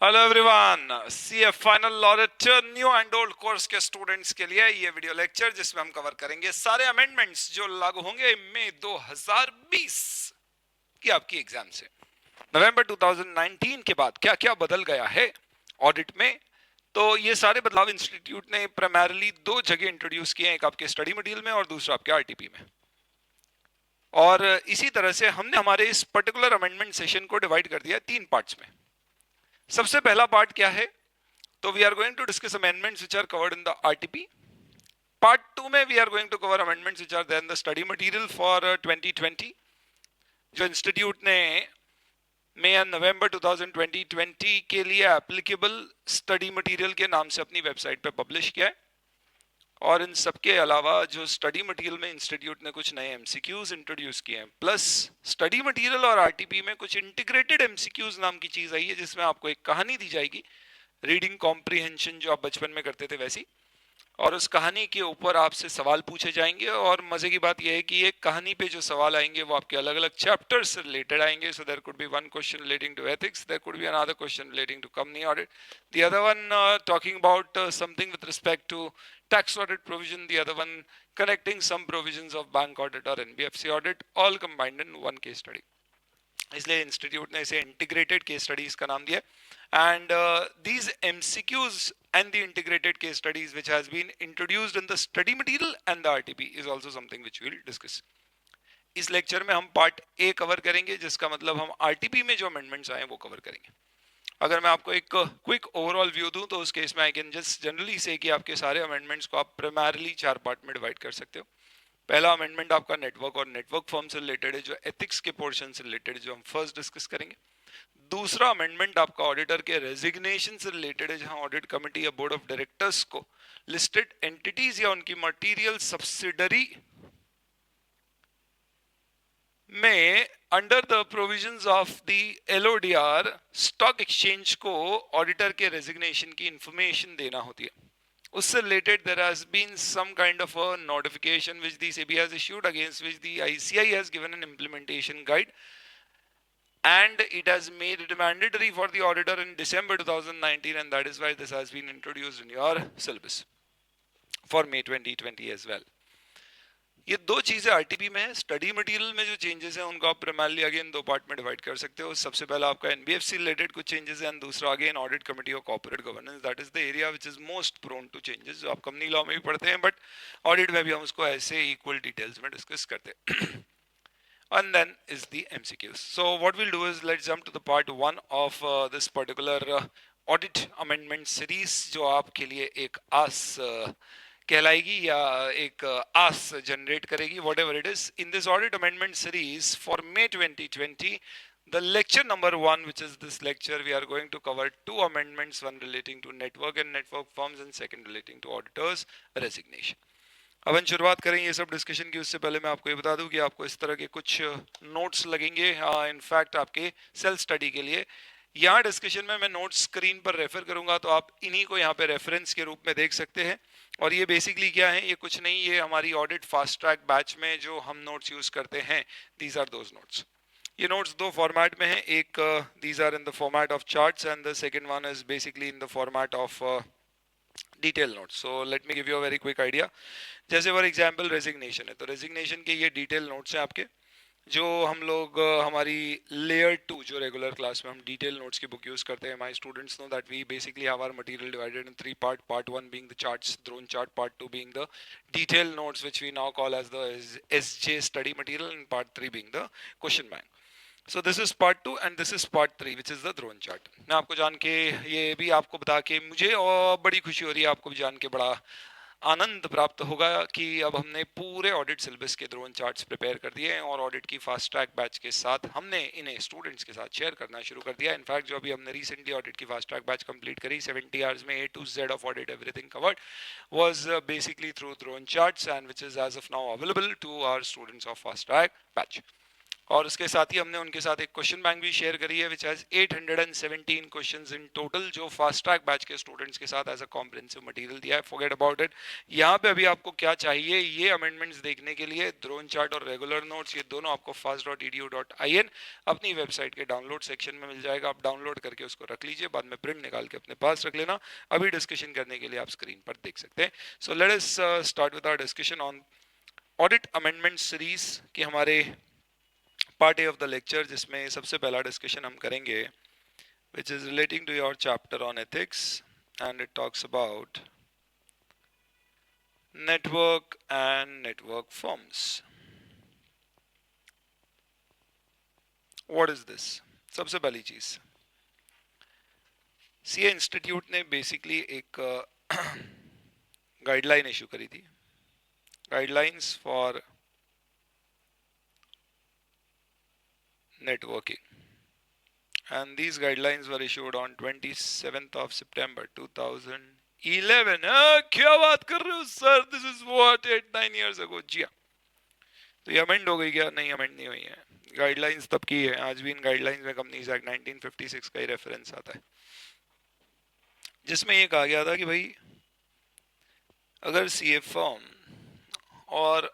Hello everyone, CA final audit new and old course के students के लिए ये वीडियो लेक्चर जिसमें हम कवर करेंगे सारे अमेंडमेंट्स जो लागू होंगे मई 2020 की आपकी एग्जाम से। नवंबर 2019 के बाद क्या क्या बदल गया है ऑडिट में, तो ये सारे बदलाव इंस्टीट्यूट ने प्राइमरली दो जगह इंट्रोड्यूस किए हैं, एक आपके स्टडी मटेरियल में और दूसरा आपके आरटीपी में। और इसी तरह से हमने हमारे इस पर्टिकुलर अमेंडमेंट सेशन को डिवाइड कर दिया तीन पार्ट्स में। सबसे पहला पार्ट क्या है, तो we are going to discuss amendments which are covered in the RTP. Part 2 में we are going to cover amendments which are there in the study material for 2020, जो इंस्टीट्यूट ने मई एंड नवंबर 2020 के लिए applicable study material के नाम से अपनी website पे पब्लिश किया है। और इन सबके अलावा जो स्टडी मटेरियल में इंस्टीट्यूट ने कुछ नए एमसीक्यूज इंट्रोड्यूस किए हैं, प्लस स्टडी मटेरियल और आरटीपी में कुछ इंटीग्रेटेड एमसीक्यूज नाम की चीज आई है, जिसमें आपको एक कहानी दी जाएगी, रीडिंग कॉम्प्रिहेंशन जो आप बचपन में करते थे वैसी, और उस कहानी के ऊपर आपसे सवाल पूछे जाएंगे। और मजे की बात यह है कि एक कहानी पे जो सवाल आएंगे वो आपके अलग अलग चैप्टर से रिलेटेड आएंगे। So there could be one question relating to ethics, there could be another question relating to company audit, the other one talking about something with respect to tax audit provision, the other one connecting some provisions of bank audit or NBFC audit, all combined in one case study. इसलिए institute ने इसे integrated case studies का नाम दिया। And these MCQs and the integrated case studies which has been introduced in the study material and the RTP is also something which we will discuss. इस lecture में हम part A cover करेंगे, जिसका मतलब हम आरटीपी में जो amendments आए वो कवर करेंगे। अगर मैं आपको एक क्विक ओवरऑल व्यू दूं तो उस केस में आई कैन जस्ट जनरली से कि आपके सारे अमेंडमेंट्स को आप प्राइमरली चार पार्ट में डिवाइड कर सकते हो। पहला अमेंडमेंट आपका नेटवर्क और नेटवर्क फॉर्म से रिलेटेड है, जो एथिक्स के पोर्शन से रिलेटेड, जो हम फर्स्ट डिस्कस करेंगे। दूसरा अमेंडमेंट आपका ऑडिटर के रेजिग्नेशन से रिलेटेड है, जहां ऑडिट कमेटी या बोर्ड ऑफ डायरेक्टर्स को लिस्टेड एंटिटीज या उनकी मटेरियल सब्सिडरी में under the provisions of the LODR stock exchange को ऑडिटर के रेजिग्नेशन की इंफॉर्मेशन देना होती है। उससे related there has been some kind of a notification which the SEBI has issued, against which the ICI has given an implementation guide, and it has made it mandatory for the auditor in December 2019, and that is why this has been introduced in your syllabus for May 2020 as well. ये दो चीजें RTP में है। Study material में जो changes हैं उनको आप प्राइमरली अगेन दो पार्ट में डिवाइड कर सकते हो। सबसे पहला आपका एनबीएफसी रिलेटेड कुछ चेंजेस हैं, दूसरा अगेन ऑडिट कमेटी और corporate governance, that is the area which is most prone to changes, जो आप कंपनी लॉ में भी पढ़ते हैं, बट ऑडिट में भी हम उसको ऐसे इक्वल डिटेल्स में डिस्कस करते हैं। And then is the MCQs. So what we'll do is let's jump to the part 1 of this particular audit amendment series, जो आपके लिए एक आस कहलाएगी या एक आस जनरेट करेगी, whatever it is. In this audit amendment series for May 2020, the lecture number 1, which is this lecture, we are going to cover two amendments, one relating to network and network firms and second relating to auditors resignation. अब हम शुरुआत करें ये सब discussion की, उससे पहले मैं आपको ये बता दूं कि आपको इस तरह के कुछ नोट्स लगेंगे इनफैक्ट आपके सेल्फ स्टडी के लिए। यहाँ डिस्कशन में मैं नोट्स स्क्रीन पर रेफर करूंगा, तो आप इन्हीं को यहाँ पे रेफरेंस के रूप में देख सकते हैं। और ये बेसिकली क्या है, ये कुछ नहीं, ये हमारी ऑडिट फास्ट ट्रैक बैच में जो हम नोट्स यूज करते हैं, दीज आर दोज नोट्स। ये नोट्स दो फॉर्मेट में है, एक these are in the format of charts and the second one is basically in the format of detail notes. So let me give you a very quick idea. जैसे for example resignation है, तो resignation के ये detail notes हैं आपके, जो हम लोग हमारी लेयर 2 जो रेगुलर क्लास में हम डिटेल नोट्स की बुक यूज करते हैं। My students know that we basically have our material divided in three part, part 1 being the charts, drone chart, part 2 being the detail notes which we now call as the SJ study material, and part 3 being the question bank. So this is part 2 and this is part 3 which is the drone chart. मैं आपको जान के, ये भी आपको बता के मुझे और बड़ी खुशी हो रही है, आपको भी जान के बड़ा आनंद प्राप्त होगा कि अब हमने पूरे ऑडिट सिलेबस के ड्रोन चार्ट्स प्रिपेयर कर दिए हैं और ऑडिट की फास्ट ट्रैक बैच के साथ हमने इन्हें स्टूडेंट्स के साथ शेयर करना शुरू कर दिया। इनफैक्ट जो अभी हमने रिसेंटली ऑडिट की फास्ट ट्रैक बैच कंप्लीट करी, 70 आवर्स में A to Z of audit everything covered was basically through drone charts, and which is as of now available to our students of fast track batch. और उसके साथ ही हमने उनके साथ एक question bank भी शेयर करी है which has 817 questions in total, जो फास्ट ट्रैक बैच के स्टूडेंट्स के साथ एज अ कॉम्प्रिहेंसिव मटेरियल दिया है. Forget about it. यहाँ पे अभी आपको क्या चाहिए, ये अमेंडमेंट्स देखने के लिए ड्रोन चार्ट और रेगुलर नोट्स, ये दोनों आपको fast.edu.in अपनी वेबसाइट के डाउनलोड सेक्शन में मिल जाएगा. आप डाउनलोड करके उसको रख लीजिए, बाद में प्रिंट निकाल के अपने पास रख लेना. अभी डिस्कशन करने के लिए आप स्क्रीन पर देख सकते हैं. So let us start with our discussion on audit amendment series के हमारे part A of the lecture, जिसमें सबसे पहला डिस्कशन हम करेंगे which is relating to your chapter on ethics, and it talks about network and network forms. What is this? सबसे पहली चीज, सीए इंस्टीट्यूट ने बेसिकली एक गाइडलाइन इशू करी थी, guidelines for networking, and these guidelines were issued on 27th of September 2011. क्या बात कर रहे हो sir, this is what 8-9 years ago. जी हाँ, तो ये अमेंड हो गई क्या? नहीं, अमेंड नहीं हुई है. गाइडलाइंस तब की है. आज भी इन गाइडलाइंस में कंपनीज एक्ट 1956 का ही रेफरेंस आता है, जिसमें ये कहा गया था कि भाई अगर सीए फर्म और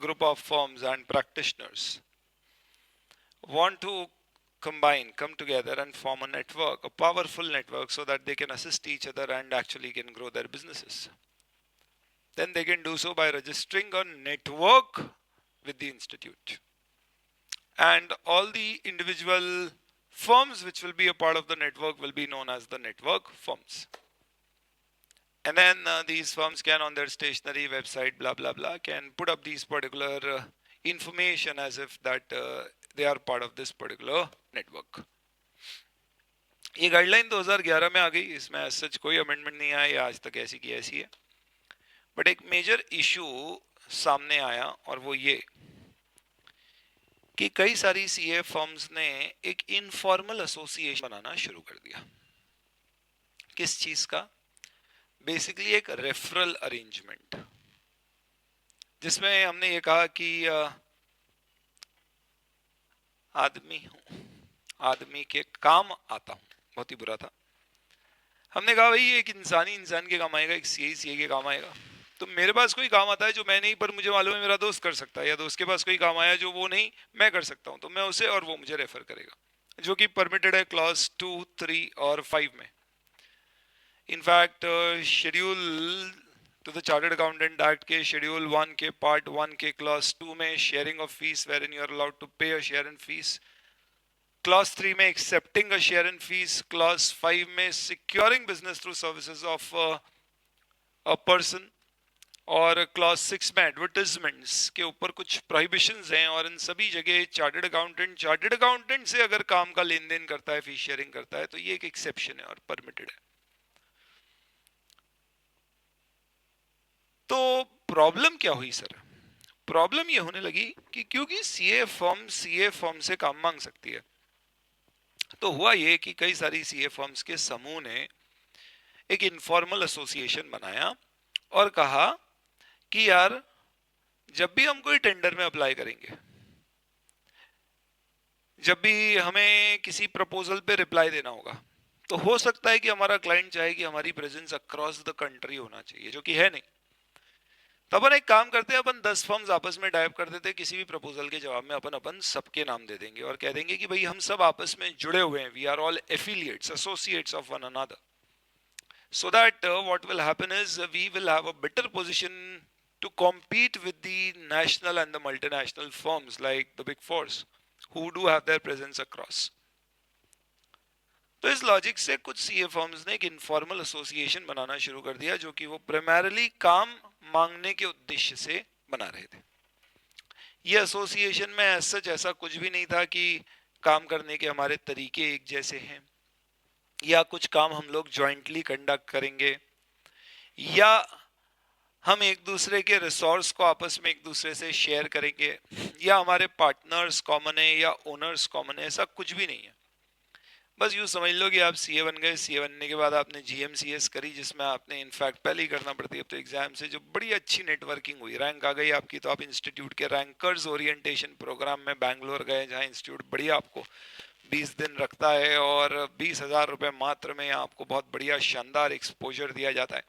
group of firms and practitioners want to come together and form a network, a powerful network, so that they can assist each other and actually can grow their businesses, then they can do so by registering a network with the institute, and all the individual firms which will be a part of the network will be known as the network firms. And then these firms can, on their stationery website, blah blah blah, can put up these particular information as if that they are part of this particular network. ये guideline 2011 में आ गई, इसमें सच कोई amendment नहीं आया, आज तक ऐसी की ऐसी है. बट एक मेजर इशू सामने आया, और वो ये कि कई सारी सीए फर्म्स ने एक इनफॉर्मल एसोसिएशन बनाना शुरू कर दिया. किस चीज का? बेसिकली एक रेफरल अरेंजमेंट, जिसमें हमने ये कहा कि आदमी हूं, आदमी के काम आता हूं. बहुत ही बुरा था. हमने कहा भाई एक इंसान के काम आएगा, एक सीए के काम आएगा. तो मेरे पास कोई काम आता है जो मैं नहीं, पर मुझे मालूम है मेरा दोस्त कर सकता है, या दोस्त के पास कोई काम आया जो वो नहीं, मैं कर सकता हूं, तो मैं उसे और वो मुझे रेफर करेगा, जो कि परमिटेड है क्लॉज 2, 3 और 5 में. In fact schedule to the Chartered Accountant Act के शेड्यूल 1 के पार्ट 1 के क्लॉज 2 में sharing of fees wherein you are allowed to pay a share in fees, clause 3 में accepting a share in fees, clause 5 में securing business through services of a person, और clause 6 में advertisements के ऊपर कुछ prohibitions हैं. और इन सभी जगह चार्टर्ड अकाउंटेंट से अगर काम का लेन देन करता है, फीस शेयरिंग करता है, तो ये एक एक्सेप्शन है और परमिटेड है. तो प्रॉब्लम क्या हुई सर? प्रॉब्लम ये होने लगी कि क्योंकि सीए फर्म से काम मांग सकती है, तो हुआ ये कि कई सारी सीए फर्म्स के समूह ने एक इनफॉर्मल एसोसिएशन बनाया और कहा कि यार जब भी हम कोई टेंडर में अप्लाई करेंगे, जब भी हमें किसी प्रपोजल पे रिप्लाई देना होगा, तो हो सकता है कि हमारा क्लाइंट चाहे कि हमारी प्रेजेंस अक्रॉस द कंट्री होना चाहिए, जो कि है नहीं. तो अपन एक काम करते हैं, अपन 10 फर्म्स आपस में टाइप कर देते हैं, किसी भी प्रपोजल के जवाब में अपन सबके नाम दे देंगे और कह देंगे कि भाई हम सब आपस में जुड़े हुए हैं, we are all affiliates, associates of one another, so that what will happen is we will have a better position to compete with the national and the multinational firms like the big fours who do have their presence across. तो इस logic से कुछ CA firms ने एक informal association बनाना शुरू कर दिया, जो कि वो प्राइमरीली काम मांगने के उद्देश्य से बना रहे थे. ये एसोसिएशन में ऐसा कुछ भी नहीं था कि काम करने के हमारे तरीके एक जैसे हैं, या कुछ काम हम लोग जॉइंटली कंडक्ट करेंगे, या हम एक दूसरे के रिसोर्स को आपस में एक दूसरे से शेयर करेंगे, या हमारे पार्टनर्स कॉमन है या ओनर्स कॉमन है. ऐसा कुछ भी नहीं है. बस यूँ समझ लो कि आप सीए बन गए, सीए बनने के बाद आपने जीएमसीएस करी, जिसमें आपने इनफैक्ट पहले ही करना पड़ती है अब तो एग्जाम से, जो बड़ी अच्छी नेटवर्किंग हुई, रैंक आ गई आपकी, तो आप इंस्टीट्यूट के रैंकर्स ओरिएंटेशन प्रोग्राम में बैंगलोर गए, जहाँ इंस्टीट्यूट बढ़िया आपको 20 दिन रखता है और 20,000 रुपये मात्र में आपको बहुत बढ़िया शानदार एक्सपोजर दिया जाता है,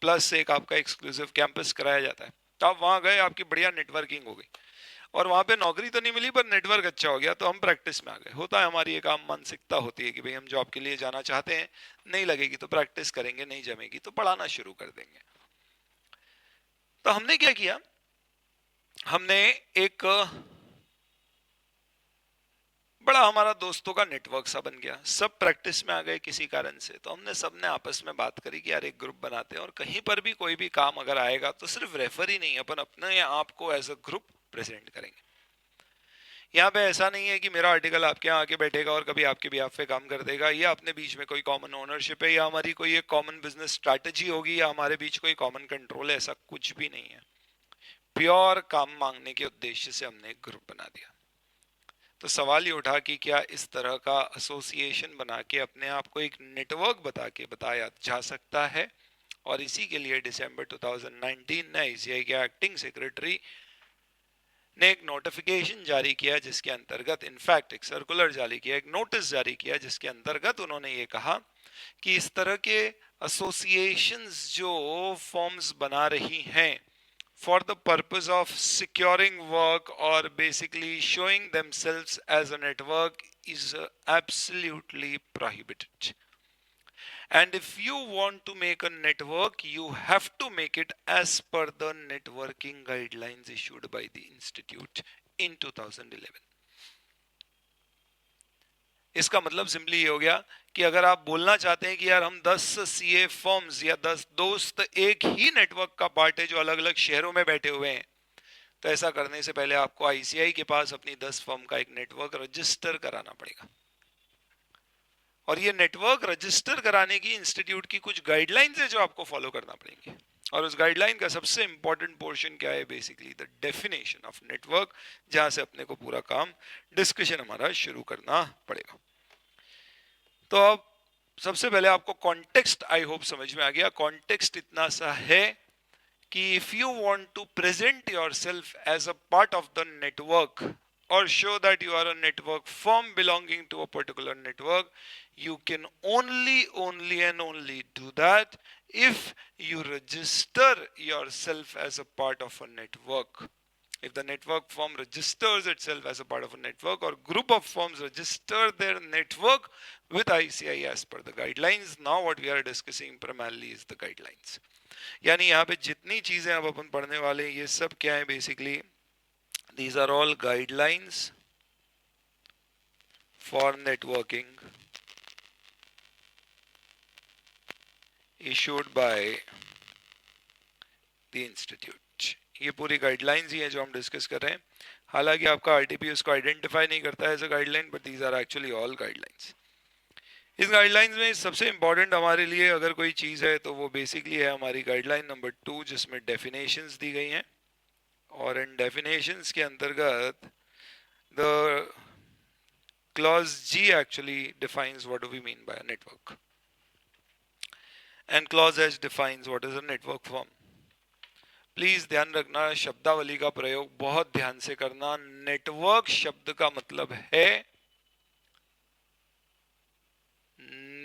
प्लस एक आपका एक्सक्लूसिव कैंपस कराया जाता है। तो आप वहाँ गए, आपकी बढ़िया नेटवर्किंग हो गई और वहाँ पे नौकरी तो नहीं मिली पर नेटवर्क अच्छा हो गया, तो हम प्रैक्टिस में आ गए। होता है, हमारी एक आम मानसिकता होती है कि भाई हम जॉब के लिए जाना चाहते हैं, नहीं लगेगी तो प्रैक्टिस करेंगे, नहीं जमेगी तो पढ़ाना शुरू कर देंगे। तो हमने क्या किया, हमने एक बड़ा हमारा दोस्तों का नेटवर्क सा बन गया, सब प्रैक्टिस में आ गए किसी कारण से, तो हमने सबने आपस में बात करी कि यार एक ग्रुप बनाते हैं और कहीं पर भी कोई भी काम अगर आएगा तो सिर्फ रेफर ही नहीं, अपन अपने आप को एज अ ग्रुप प्रेजेंट करेंगे। यहाँ पे ऐसा नहीं है कि मेरा आर्टिकल आपके यहाँ आके बैठेगा और कभी आपके भी पे काम कर देगा, या अपने बीच में कोई कॉमन ओनरशिप है, या हमारी कोई एक कॉमन बिजनेस स्ट्रैटेजी होगी, या हमारे बीच कोई कॉमन कंट्रोल है, ऐसा कुछ भी नहीं है। प्योर काम मांगने के उद्देश्य से हमने एक ग्रुप बना दिया। तो सवाल ये उठा कि क्या इस तरह का एसोसिएशन बना के अपने आप को एक नेटवर्क बताया जा सकता है, और इसी के लिए दिसंबर 2019 में आईसीआई के एक्टिंग सेक्रेटरी ने एक नोटिफिकेशन जारी किया, जिसके अंतर्गत इनफैक्ट एक सर्कुलर जारी किया, एक नोटिस जारी किया, जिसके अंतर्गत उन्होंने ये कहा कि इस तरह के एसोसिएशंस जो फॉर्म्स बना रही हैं for the purpose of securing work or basically showing themselves as a network is absolutely prohibited. And if you want to make a network, you have to make it as per the networking guidelines issued by the institute in 2011. इसका मतलब simply ये हो गया कि अगर आप बोलना चाहते हैं कि यार हम 10 सीए फर्म्स या 10 दोस्त एक ही नेटवर्क का पार्ट है जो अलग अलग शहरों में बैठे हुए हैं, तो ऐसा करने से पहले आपको आईसीआई के पास अपनी 10 फर्म का एक नेटवर्क रजिस्टर कराना पड़ेगा। और ये नेटवर्क रजिस्टर कराने की इंस्टीट्यूट की कुछ गाइडलाइंस है जो आपको फॉलो करना पड़ेंगे। और उस गाइडलाइन का सबसे इंपॉर्टेंट पोर्शन क्या है, basically the definition of network, जहां से अपने को पूरा काम डिस्कशन हमारा शुरू करना पड़ेगा। तो अब सबसे पहले आपको कॉन्टेक्स्ट आई होप समझ में आ गया। कॉन्टेक्स्ट इतना सा है कि if you want to present yourself as a part of the network or show that you are a network firm belonging to a particular network, you can only do that if you register yourself as a part of a network. If the network firm registers itself as a part of a network, or group of firms register their network with ICI as per the guidelines. Now what we are discussing primarily is the guidelines. यानी यहाँ पे जितनी चीजें अब अपन पढ़ने वाले हैं ये सब क्या है, basically these are all guidelines for networking issued by the institute. ये पूरी गाइडलाइंस ही है जो हम डिस्कस कर रहे हैं। हालांकि आपका आरटीपी उसको आइडेंटिफाई नहीं करता है as a guideline, but these are actually all guidelines. इस गाइडलाइंस में सबसे इंपॉर्टेंट हमारे लिए अगर कोई चीज़ है तो वो बेसिकली है हमारी गाइडलाइन नंबर 2, जिसमें डेफिनेशंस दी गई हैं, और इन डेफिनेशंस के अंतर्गत the clause G actually defines what do we mean by a network, and clause H defines what is a network firm. Please ध्यान रखना, शब्दावली का प्रयोग बहुत ध्यान से करना। नेटवर्क शब्द का मतलब है,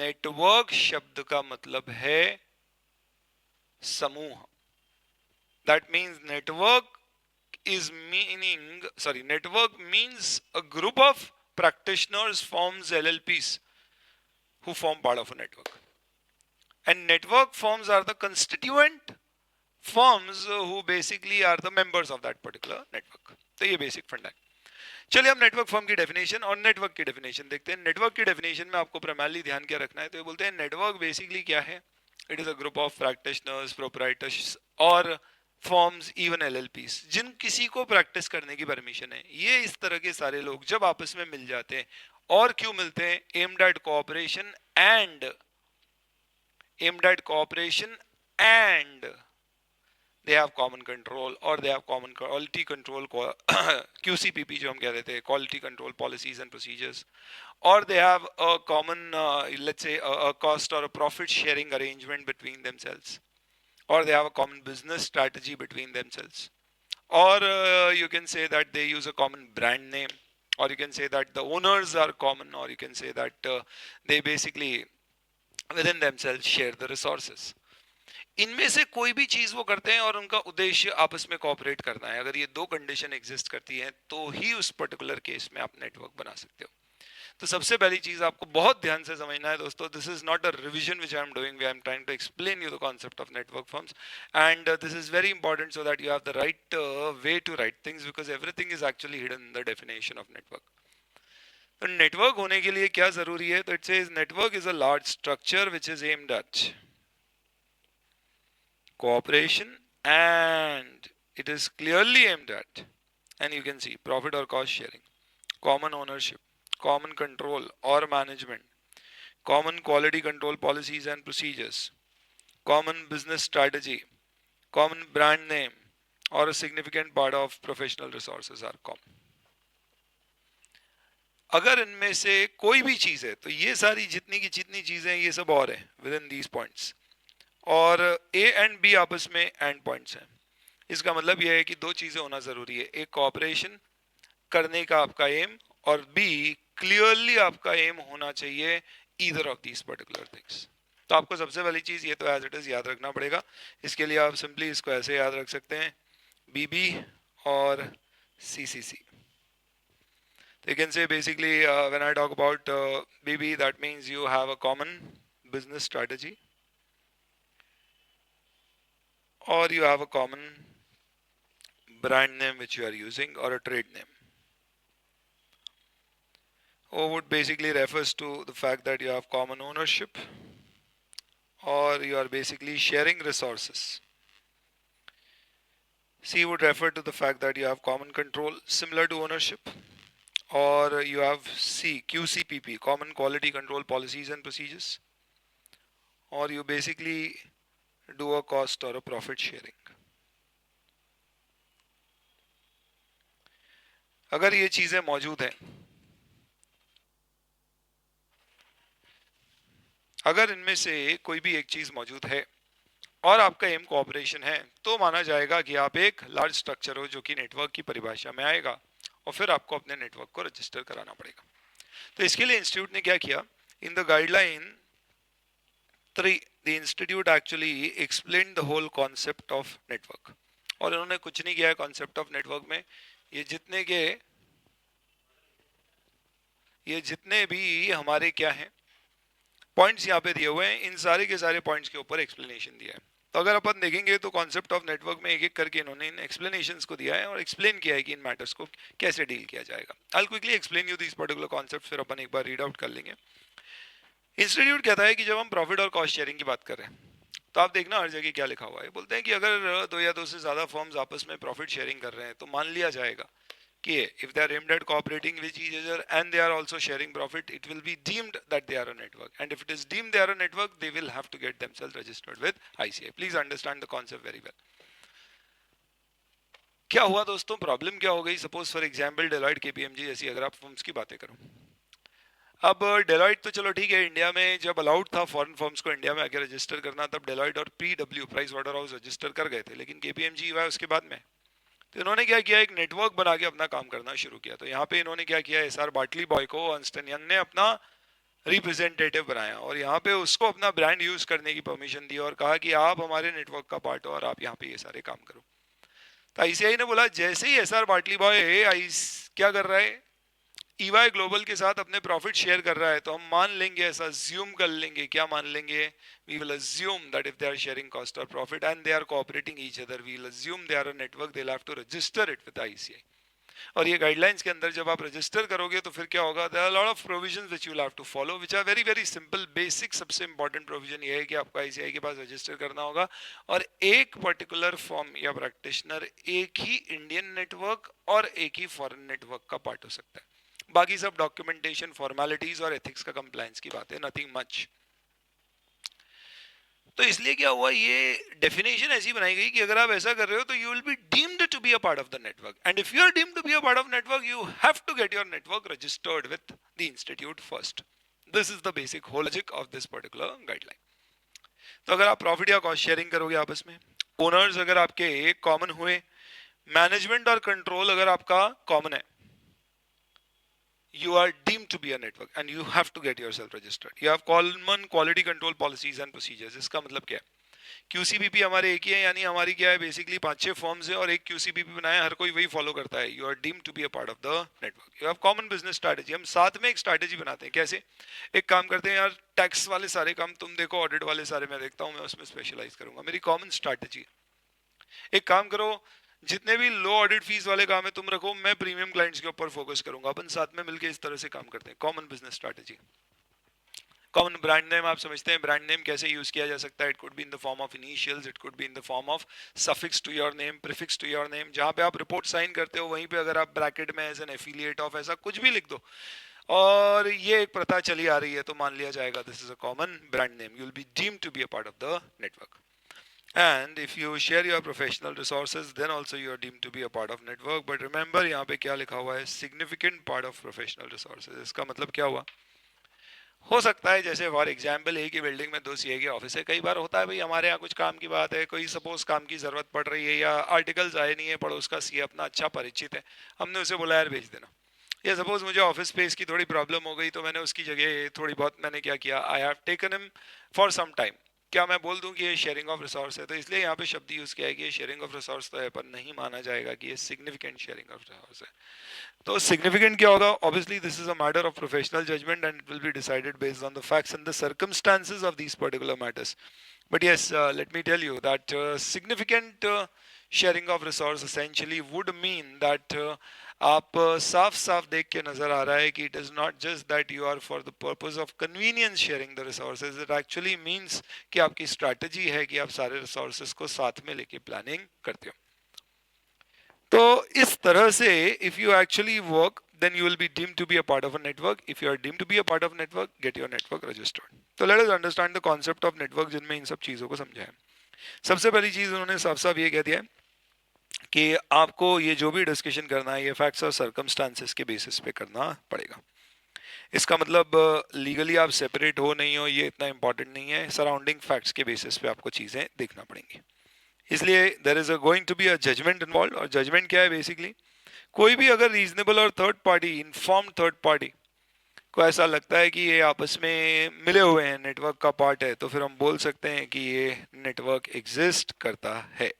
नेटवर्क शब्द का मतलब है समूह। That means network is meaning, sorry, network means a group of practitioners forms LLPs who form part of a network, and network firms are the constituent firms who basically are the members of that particular network. तो ये basic फंडा है। चलिए हम network firm की definition और network की definition देखते हैं। नेटवर्क की डेफिनेशन में आपको प्राइमरली ध्यान क्या रखना है, तो ये बोलते हैं नेटवर्क बेसिकली क्या है, it is a group of practitioners, proprietors और फॉर्म्स, इवन एलएलपीस, जिन किसी को प्रैक्टिस करने की परमिशन है। ये इस तरह के सारे लोग जब आपस में मिल जाते हैं, और क्यों मिलते हैं, aimed at cooperation and they have common control or they have common quality control QCPP जो हम कह रहे थे, quality control policies and procedures, or they have a common let's say a cost or a profit sharing arrangement between themselves, or they have a common business strategy between themselves, or you can say that they use a common brand name, or you can say that the owners are common, or you can say that they basically within themselves share the resources. इनमें से कोई भी चीज वो करते हैं और उनका उद्देश्य आपस में कोऑपरेट करना है, अगर ये दो कंडीशन एग्जिस्ट करती हैं तो ही उस पर्टिकुलर केस में आप नेटवर्क बना सकते हो. तो सबसे पहली चीज आपको बहुत ध्यान से समझना है दोस्तों, this is not a revision which I am doing, I am trying to explain you the concept of network firms, and this is very important so that you have the right way to write things, because everything is actually hidden in the definition of network. तो network होने के लिए क्या जरूरी है, तो it says network is a large structure which is aimed at cooperation, and it is clearly aimed at, and you can see profit or cost sharing, common ownership, common control or management, common quality control policies and procedures, common business strategy, common brand name, or a significant part of professional resources are common. अगर इनमें से कोई भी चीज है तो ये सारी जितनी की जितनी चीजें ये सब और है विद इन दीज पॉइंट्स, और ए एंड बी आपस में एंड पॉइंट्स हैं. इसका मतलब यह है कि दो चीजें होना जरूरी है, एक कोऑपरेशन करने का आपका एम, और बी क्लियरली आपका एम होना चाहिए either of these particular things. तो आपको सबसे पहली चीज ये तो एज इट इज याद रखना पड़ेगा. इसके लिए आप सिंपली इसको ऐसे याद रख सकते हैं, बीबी और CCC. You can say basically when I talk about BB, that means you have a common business strategy, or you have a common brand name which you are using, or a trade name. O would basically refers to the fact that you have common ownership, or you are basically sharing resources. C would refer to the fact that you have common control similar to ownership, or you have C, QCPP, common quality control policies and procedures, or you basically do a cost or a profit sharing. अगर ये चीजें मौजूद हैं, अगर इनमें से कोई भी एक चीज मौजूद है और आपका एम कोऑपरेशन है, तो माना जाएगा कि आप एक लार्ज स्ट्रक्चर हो जो कि नेटवर्क की परिभाषा में आएगा, और फिर आपको अपने नेटवर्क को रजिस्टर कराना पड़ेगा. तो इसके लिए इंस्टीट्यूट ने क्या किया, in the guideline 3 the institute actually explain the whole concept of network. और इन्होंने कुछ नहीं किया है कॉन्सेप्ट ऑफ नेटवर्क में, ये जितने भी हमारे क्या हैं पॉइंट्स यहाँ पे दिए हुए हैं, इन सारे के सारे पॉइंट्स के ऊपर एक्सप्लेनेशन दिया है. तो अगर अपन देखेंगे तो कॉन्सेप्ट ऑफ नेटवर्क में एक एक करके इन्होंने इन एक्सप्लेनेशंस को दिया है और एक्सप्लेन किया है कि इन मैटर्स को कैसे डील किया जाएगा. I will quickly explain you this particular concept, फिर अपन एक बार रीड आउट कर लेंगे. इंस्टीट्यूट कहता है कि जब हम प्रॉफिट और कॉस्ट शेयरिंग की बात कर रहे हैं, तो आप देखना हर जगह क्या लिखा हुआ है. बोलते हैं कि अगर दो या दो से ज्यादा फर्म्स आपस में प्रॉफिट शेयरिंग कर रहे हैं तो मान लिया जाएगा कि if they are aimed at cooperating with each other and they are also sharing profit, it will be deemed that they are a network, and if it is deemed they are a network, they will have to get themselves registered with ICAI. Please understand the concept very well. क्या हुआ दोस्तों, problem क्या हो गई, suppose for example Deloitte KPMG जैसी अगर आप firms की बातें करो. अब डेलॉयट तो चलो ठीक है, इंडिया में जब अलाउड था फॉरेन फर्म्स को इंडिया में आके रजिस्टर करना, तब डेलॉयट और PW Price Waterhouse register कर गए थे, लेकिन केपीएमजी हुआ उसके बाद में. तो इन्होंने क्या किया, एक नेटवर्क बना के अपना काम करना शुरू किया. तो यहाँ पे इन्होंने क्या किया, एसआर बार्टली बॉय को अर्न्स्ट एंड यंग ने अपना रिप्रेजेंटेटिव बनाया और यहाँ पे उसको अपना ब्रांड यूज करने की परमिशन दी और कहा कि आप हमारे नेटवर्क का पार्ट हो और आप यहाँ पे ये सारे काम करो. तो आईसीआई ने बोला जैसे ही एसआर बार्टली बॉय क्या कर रहा है, ईवाई ग्लोबल के साथ अपने प्रॉफिट शेयर कर रहा है, तो हम मान लेंगे, ऐसा अज्यूम कर लेंगे, क्या मान लेंगे, we will assume that if they are sharing cost or profit and they are cooperating each other, we will assume they are a network, they'll have to register it with ICAI. और ये guidelines के अंदर जब आप register करोगे तो फिर क्या होगा, there are a lot of provisions which you will have to follow, which are very very simple basic. सबसे important provision ये है कि आपको ICAI के पास रजिस्टर करना होगा और एक पर्टिकुलर फॉर्म या प्रैक्टिशनर एक ही इंडियन नेटवर्क और एक ही फॉरेन नेटवर्क का पार्ट हो सकता है. बाकी सब डॉक्यूमेंटेशन, फॉर्मेलिटीज और एथिक्स का कंप्लायंस की बात है, नथिंग मच. तो इसलिए क्या हुआ, ये डेफिनेशन ऐसी बनाई गई कि अगर आप ऐसा कर रहे हो तो you will be deemed to be a part of the network, and if you are deemed to be a part of network you have to get your network registered with the institute first. This is the basic whole logic of this particular guideline. तो अगर आप profit या cost sharing करोगे आपस में, owners अगर आपके common हुए, मैनेजमेंट और कंट्रोल अगर आपका कॉमन है, you are deemed to be a network and you have to get yourself registered. You have common quality control policies and procedures. इसका मतलब क्या है, QCBP हमारे एक ही है, यानी हमारी क्या है, बेसिकली 5-6 फॉर्म्स है और एक QCBP बनाया, हर कोई वही फॉलो करता है. You are deemed to be a part of the network. You have common business strategy. हम साथ में एक स्ट्रैटेजी बनाते हैं. कैसे? एक काम करते हैं यार, टैक्स वाले सारे काम तुम देखो, ऑडिट वाले सारे मैं देखता हूँ, मैं उसमें स्पेशलाइज करूंगा. मेरी कॉमन स्ट्रैटेजी. एक काम करो, जितने भी लो ऑडिट फीस वाले काम है तुम रखो, मैं प्रीमियम क्लाइंट्स के ऊपर फोकस करूंगा. अपन साथ में मिलकर इस तरह से काम करते हैं. Common business strategy. Common brand name. आप समझते हैं ब्रांड नेम कैसे यूज किया जा सकता है. It could be in the form of initials, it could be in the form of suffix to your name, prefix to your name. जहां पे आप रिपोर्ट साइन करते हो वहीं पे अगर आप ब्रैकेट में एज एन एफिलिएट ऑफ ऐसा कुछ भी लिख दो, और ये एक प्रथा चली आ रही है, तो मान लिया जाएगा this is a common brand name. You will be deemed to be a part of the network. And if you share your professional resources, then also you are deemed to be a part of network. But remember, यहाँ पे क्या लिखा हुआ है, significant part of professional resources. इसका मतलब क्या हुआ, हो सकता है जैसे फॉर एग्जाम्पल एक ही बिल्डिंग में 2 सीए के ऑफिस है. कई बार होता है भाई हमारे यहाँ कुछ काम की बात है, कोई सपोज काम की जरूरत पड़ रही है, या आर्टिकल्स आए नहीं है, पड़ोस का सीए अपना अच्छा परिचित है, हमने उसे बोला यार भेज देना. या सपोज मुझे ऑफिस स्पेस की थोड़ी प्रॉब्लम हो गई, तो मैंने उसकी जगह थोड़ी बहुत मैंने क्या किया, I have taken him for some time. क्या मैं बोल दूं कि ये शेयरिंग ऑफ रिसोर्स है? तो इसलिए यहाँ पे शब्द यूज किया है कि ये शेयरिंग ऑफ रिसोर्स तो है, पर नहीं माना जाएगा कि ये सिग्निफिकेंट शेयरिंग ऑफ रिसोर्स है. तो सिग्निफिकेंट क्या होगा? Obviously this is a matter of professional judgement and it will be decided based on the facts and the circumstances of these particular matters. But yes, let me tell you that significant sharing of resource essentially would mean that आप साफ साफ देख के नजर आ रहा है कि it is not just that you are for the purpose of convenience sharing the resources. It actually means कि आपकी strategy है कि आप सारे resources को साथ में लेके planning करते हो. तो इस तरह से if you actually work, then you will be deemed to be a part of a network. If you are deemed to be a part of a network, get your network registered. तो let us understand the concept of network, जिनमें इन सब चीजों को समझाया. सबसे पहली चीज उन्होंने साफ साफ ये कह दिया कि आपको ये जो भी डिस्कशन करना है ये फैक्ट्स और सर्कमस्टांसेस के बेसिस पे करना पड़ेगा. इसका मतलब लीगली आप सेपरेट हो नहीं हो ये इतना इंपॉर्टेंट नहीं है, सराउंडिंग फैक्ट्स के बेसिस पे आपको चीजें देखना पड़ेंगी. इसलिए there is going to be a judgement involve. और जजमेंट क्या है? बेसिकली कोई भी अगर रीजनेबल और third party, inform third party को ऐसा लगता है कि ये आपस में मिले हुए हैं, नेटवर्क का पार्ट है, तो फिर हम बोल सकते हैं कि ये नेटवर्क एग्जिस्ट करता है.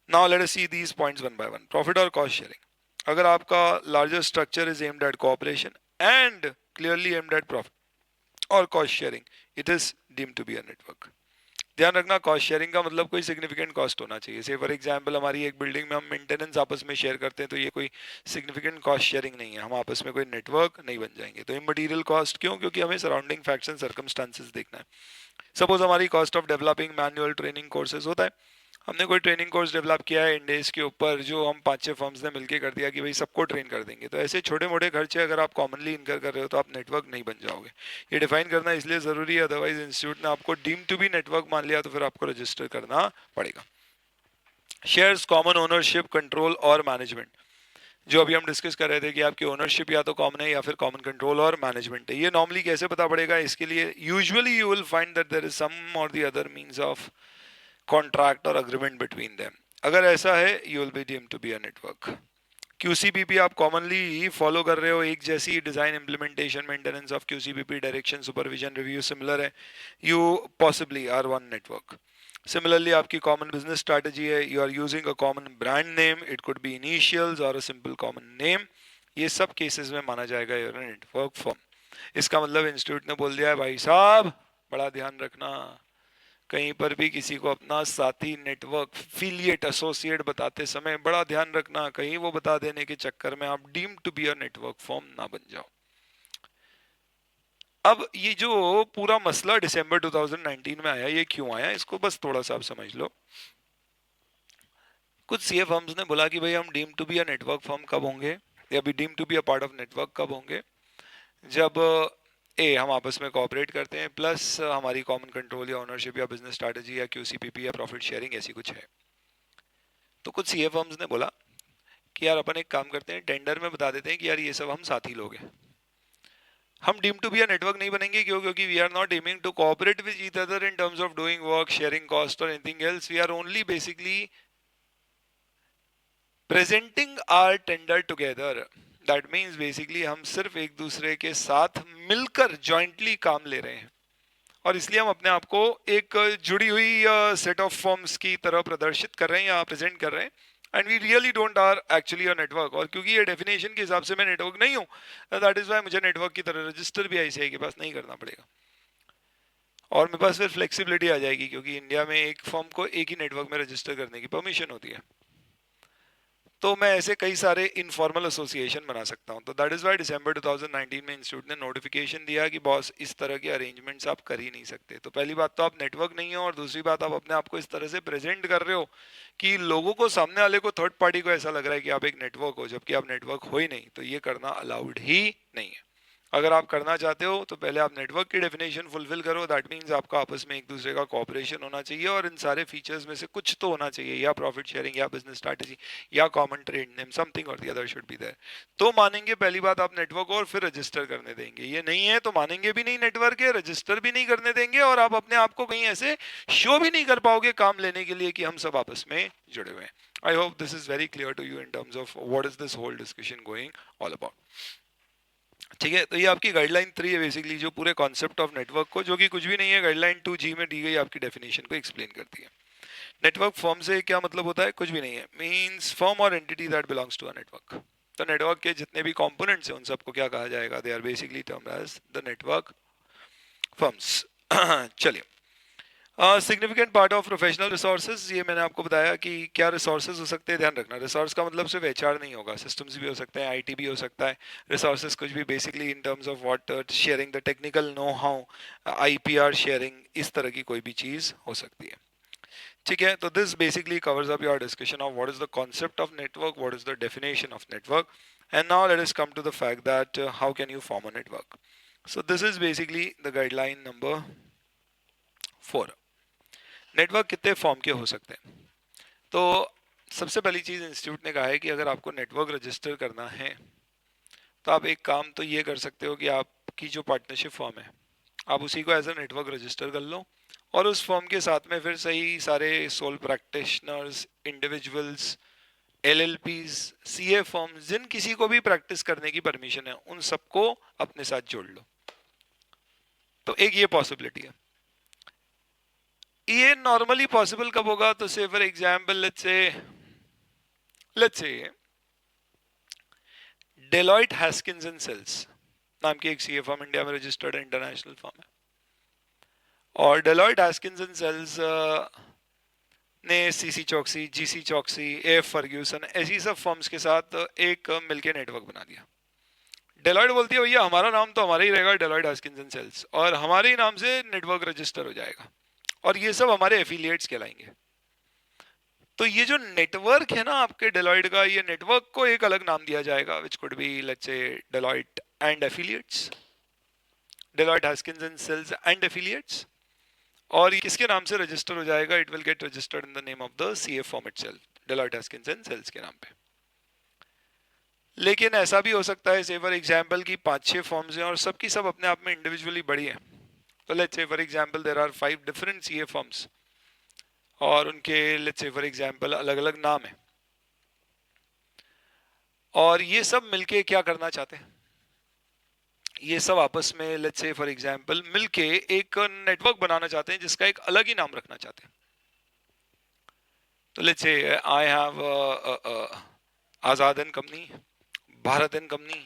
Now let us see these points one by one. Profit और कॉस्ट शेयरिंग. अगर आपका larger structure is aimed at cooperation and clearly aimed at profit और cost sharing, it is deemed to be a network. ध्यान रखना, cost sharing का मतलब कोई significant cost होना चाहिए. से फॉर एग्जांपल हमारी एक बिल्डिंग में हम मेंटेनेंस आपस में शेयर करते हैं, तो ये कोई सिग्निफिकेंट कॉस्ट शेयरिंग नहीं है, हम आपस में कोई नेटवर्क नहीं बन जाएंगे. तो इमटेरियल कॉस्ट क्यों? क्योंकि हमें सराउंडिंग फैक्ट्स एंड सर्कमस्टांसेस देखना है. सपोज हमारी cost of developing manual training courses होता है, हमने कोई ट्रेनिंग कोर्स डेवलप किया है इंडेज के ऊपर, जो हम 5-6 फर्म्स ने मिलकर कर दिया कि भाई सबको ट्रेन कर देंगे. तो ऐसे छोटे मोटे खर्चे अगर आप कॉमनली इनकर कर रहे हो तो आप नेटवर्क नहीं बन जाओगे. ये डिफाइन करना इसलिए जरूरी है, अदरवाइज इंस्टीट्यूट ने आपको डीम टू बी नेटवर्क मान लिया तो फिर आपको रजिस्टर करना पड़ेगा. शेयर्स, कॉमन ओनरशिप, कंट्रोल और मैनेजमेंट. जो अभी हम डिस्कस कर रहे थे कि आपकी ओनरशिप या तो कॉमन है या फिर कॉमन कंट्रोल और मैनेजमेंट है. ये नॉर्मली कैसे पता पड़ेगा? इसके लिए usually you will find that there is some or the other means of contract or agreement between them. अगर ऐसा है, you will be deemed to be a network. QCBP आप कॉमनली फॉलो कर रहे हो, एक जैसी design, implementation, maintenance of QCBP, direction, supervision, review similar है, you possibly are one network. Similarly आपकी कॉमन बिजनेस स्ट्रैटेजी है, you are using a common brand name, it could B initials और a simple common name. ये सब cases में माना जाएगा your network form. इसका मतलब इंस्टीट्यूट ने बोल दिया है भाई साहब बड़ा ध्यान रखना, कहीं पर भी किसी को अपना साथी, नेटवर्क, एफिलिएट, एसोसिएट बताते समय बड़ा ध्यान रखना, कहीं वो बता देने के चक्कर में आप deemed to be a network form ना बन जाओ. अब ये जो पूरा मसला दिसंबर 2019 में आया, ये क्यों आया, इसको बस थोड़ा सा आप समझ लो. कुछ सीए फर्म्स ने बोला कि भाई हम deemed to be a network firm कब होंगे, या भी deemed to be a part of network कब होंगे, जब ए हम आपस में कोऑपरेट करते हैं, प्लस हमारी कॉमन कंट्रोल या ओनरशिप या बिजनेस स्ट्रैटेजी या क्यूसीपीपी या प्रॉफिट शेयरिंग ऐसी कुछ है। तो कुछ सीए फर्म्स ने बोला कि यार अपन एक काम करते हैं, टेंडर में बता देते हैं कि यार ये सब हम साथी लोग हैं, हम deem to be a network नहीं बनेंगे। क्यों? क्योंकि we are not aiming to cooperate with each other in terms of doing work, sharing cost और anything else. We are only basically presenting our tender together. That means basically हम सिर्फ एक दूसरे के साथ मिलकर जॉइंटली काम ले रहे हैं, और इसलिए हम अपने आप को एक जुड़ी हुई सेट ऑफ फॉर्म्स की तरह प्रदर्शित कर रहे हैं या प्रेजेंट कर रहे हैं। And we really don't are actually a network. और क्योंकि ये डेफिनेशन के हिसाब से मैं नेटवर्क नहीं हूँ, दैट इज वाई मुझे नेटवर्क की तरह रजिस्टर भी आईसीआई के पास नहीं करना पड़ेगा, और मेरे पास फिर फ्लेक्सिबिलिटी आ जाएगी, क्योंकि इंडिया में एक फॉर्म को एक ही नेटवर्क में रजिस्टर करने की परमिशन होती है। तो मैं ऐसे कई सारे इनफॉर्मल एसोसिएशन बना सकता हूं। तो दैट इज वाई दिसंबर 2019 में इंस्टीट्यूट ने नोटिफिकेशन दिया कि बॉस इस तरह के अरेंजमेंट्स आप कर ही नहीं सकते। तो पहली बात तो आप नेटवर्क नहीं हो, और दूसरी बात आप अपने आप को इस तरह से प्रेजेंट कर रहे हो कि लोगों को, सामने वाले को, थर्ड पार्टी को ऐसा लग रहा है कि आप एक नेटवर्क हो, जबकि आप नेटवर्क हो ही नहीं। तो ये करना अलाउड ही नहीं है। अगर आप करना चाहते हो तो पहले आप नेटवर्क की डेफिनेशन फुलफिल करो। दैट मीन्स आपका आपस में एक दूसरे का कोऑपरेशन होना चाहिए, और इन सारे फीचर्स में से कुछ तो होना चाहिए, या प्रॉफिट शेयरिंग, या बिजनेस स्ट्रैटेजी, या कॉमन ट्रेड नेम, समथिंग और the other should be there. तो मानेंगे पहली बात आप नेटवर्क, और फिर रजिस्टर करने देंगे। ये नहीं है तो मानेंगे भी नहीं नेटवर्क है, रजिस्टर भी नहीं करने देंगे, और आप अपने आप को कहीं ऐसे शो भी नहीं कर पाओगे काम लेने के लिए कि हम सब आपस में जुड़े हुए हैं। I hope this is very clear to you in terms of what is this whole discussion going all about. ठीक है, तो ये आपकी गाइडलाइन 3 है बेसिकली, जो पूरे कॉन्सेप्ट ऑफ नेटवर्क को, जो कि कुछ भी नहीं है, गाइडलाइन 2G में दी गई आपकी डेफिनेशन को एक्सप्लेन करती है। नेटवर्क फॉर्म से क्या मतलब होता है? कुछ भी नहीं है, मींस फॉर्म और entity that belongs to a network. तो नेटवर्क के जितने भी कंपोनेंट्स हैं उन सबको क्या कहा जाएगा? They are basically termed as the network firms. चलिए, significant part of professional resources, ये मैंने आपको बताया कि क्या रिसोर्सेज हो सकते हैं। ध्यान रखना, रिसोर्स का मतलब सिर्फ एचआर नहीं होगा, सिस्टम्स भी हो सकते हैं, आईटी भी हो सकता है। रिसोर्सेज कुछ भी basically in terms of what sharing the technical know how, IPR sharing, इस तरह की कोई भी चीज हो सकती है। ठीक है, तो this basically covers up your discussion of what is the concept of network, what is the definition of network, and now let us come to the fact that how can you form a network. So this is basically the guideline number 4। Network कितने form के हो सकते हैं? तो सबसे पहली चीज institute ने कहा है कि अगर आपको नेटवर्क रजिस्टर करना है तो आप एक काम तो ये कर सकते हो कि आपकी जो पार्टनरशिप फॉर्म है आप उसी को एज अ नेटवर्क रजिस्टर कर लो, और उस फॉर्म के साथ में फिर सही सारे sole practitioners, individuals, LLPs, CA firms, जिन किसी को भी प्रैक्टिस करने की परमिशन है, उन सबको अपने साथ जोड़ लो। तो एक ये पॉसिबिलिटी है। ये नॉर्मली पॉसिबल कब होगा? तो say for example let's say Deloitte Haskins and Sells नाम की एक सीए फर्म इंडिया में रजिस्टर्ड इंटरनेशनल फर्म है, और डेलॉयट हैस्किंस एंड सेल्स ने CC Chokshi, GC Chokshi, F Ferguson, ऐसी सब फर्म्स के साथ एक मिलके नेटवर्क बना दिया। डेलॉयट बोलती है भैया हमारा नाम तो हमारा ही रहेगा, डेलॉयट हैस्किंस एंड सेल्स, और हमारे ही नाम से नेटवर्क रजिस्टर हो जाएगा, और ये सब हमारे एफिलिएट्स कहलाएंगे। तो ये जो नेटवर्क है ना आपके डेलॉयट का, ये नेटवर्क को एक अलग नाम दिया जाएगा, which could be let's say Deloitte and affiliates, Deloitte Haskins and Sells and affiliates, और ये किसके नाम से रजिस्टर हो जाएगा? It will get registered in the name of the CA firm itself, Deloitte Haskins and Sells के नाम पे। लेकिन ऐसा भी हो सकता है, से फॉर एग्जांपल की 5-6 फॉर्म्स हैं और सबकी सब अपने आप में इंडिविजुअली बड़ी हैं। तो let's say for example there are 5 different CA forms, और उनके लेट्स से फॉर एग्जांपल अलग अलग नाम है, और ये सब मिलके क्या करना चाहते हैं? ये सब आपस में लेट्स से फॉर एग्जांपल मिलके एक नेटवर्क बनाना चाहते हैं जिसका एक अलग ही नाम रखना चाहते हैं। तो लेट्स से I have Azad and company, Bharat and company,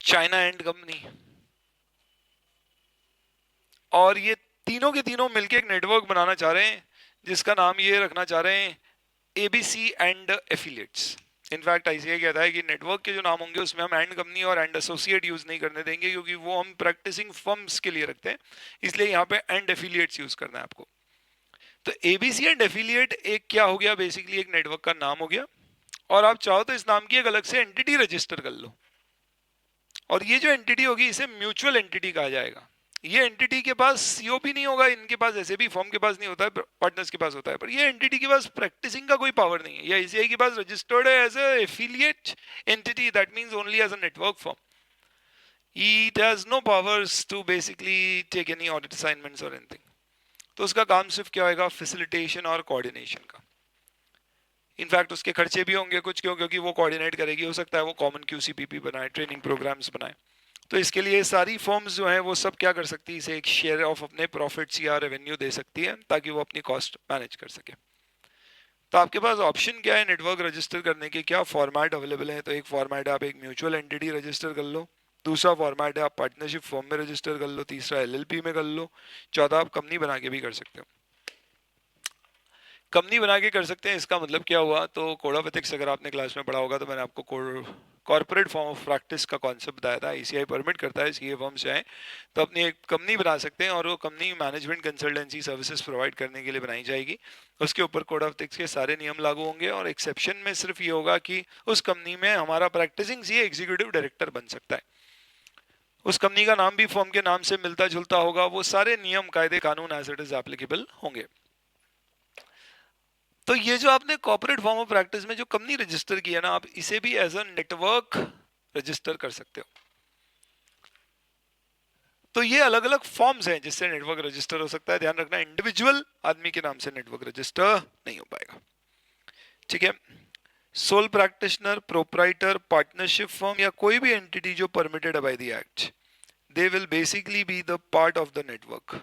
China and company, और ये तीनों के तीनों मिलके एक नेटवर्क बनाना चाह रहे हैं जिसका नाम ये रखना चाह रहे हैं ABC and affiliates. In fact ICI कहता है कि नेटवर्क के जो नाम होंगे उसमें हम एंड कंपनी और एंड एसोसिएट यूज नहीं करने देंगे, क्योंकि वो हम प्रैक्टिसिंग फर्म्स के लिए रखते हैं, इसलिए यहाँ पे एंड एफिलिएट्स यूज करना है आपको। तो एबीसी एंड एफिलिएट एक क्या हो गया? बेसिकली एक नेटवर्क का नाम हो गया, और आप चाहो तो इस नाम की एक अलग से एंटिटी रजिस्टर कर लो, और ये जो एंटिटी होगी इसे म्यूचुअल एंटिटी कहा जाएगा। ये एंटिटी के पास सीओपी नहीं होगा, इनके पास ऐसे भी फॉर्म के पास नहीं होता है, पार्टनर्स के पास होता है, पर ये एंटिटी के पास प्रैक्टिसिंग का कोई पावर नहीं है। ये आईसीआई के पास रजिस्टर्ड है as a affiliate entity, that means only as a network form. It has no powers to basically take any audit assignments or anything. तो उसका काम सिर्फ क्या होगा, फैसिलिटेशन और कोऑर्डिनेशन का। इनफैक्ट उसके खर्चे भी होंगे कुछ, क्यों, क्योंकि वो कोऑर्डिनेट करेगी, हो सकता है वो कॉमन क्यूसीपीपी बनाए, ट्रेनिंग प्रोग्राम्स बनाए। तो इसके लिए सारी फर्म्स जो हैं वो सब क्या कर सकती है, इसे एक शेयर ऑफ अपने प्रॉफिट्स या रेवेन्यू दे सकती है ताकि वो अपनी कॉस्ट मैनेज कर सके। तो आपके पास ऑप्शन क्या है नेटवर्क रजिस्टर करने के, क्या फॉर्मेट अवेलेबल है। तो एक फॉर्मेट है आप एक म्यूचुअल एंटिटी रजिस्टर कर लो, दूसरा फॉर्मेट है आप पार्टनरशिप फॉर्म में रजिस्टर कर लो, तीसरा एलएलपी में कर लो, चौथा आप कंपनी बना के भी कर सकते हो। कंपनी बना के कर सकते हैं, इसका मतलब क्या हुआ, तो कोड ऑफ एथिक्स अगर आपने क्लास में पढ़ा होगा तो मैंने आपको कॉर्पोरेट फॉर्म ऑफ प्रैक्टिस का कॉन्सेप्ट बताया था। ईसीआई परमिट करता है सीए फॉर्म से आए तो अपनी एक कंपनी बना सकते हैं, और वो company management consultancy services provide करने के लिए बनाई जाएगी। उसके ऊपर कोड ऑफ एथिक्स के सारे नियम लागू होंगे, और एक्सेप्शन में सिर्फ ये होगा कि उस कंपनी में हमारा प्रैक्टिसिंग सीए एग्जीक्यूटिव डायरेक्टर बन सकता है। उस कंपनी का नाम भी फॉर्म के नाम से मिलता जुलता होगा, वो सारे नियम कायदे कानून एज इट इज एप्लीकेबल होंगे। तो ये जो आपने कॉर्पोरेट फॉर्म ऑफ प्रैक्टिस में जो कंपनी रजिस्टर किया ना, आप इसे भी एज अ नेटवर्क रजिस्टर कर सकते हो। तो ये अलग अलग फॉर्म्स हैं जिससे नेटवर्क रजिस्टर हो सकता है। ध्यान रखना इंडिविजुअल आदमी के नाम से नेटवर्क रजिस्टर नहीं हो पाएगा, ठीक है। Sole practitioner, proprietor, partnership firm या कोई भी एंटिटी जो परमिटेड है by the act, they will basically be the part of the network,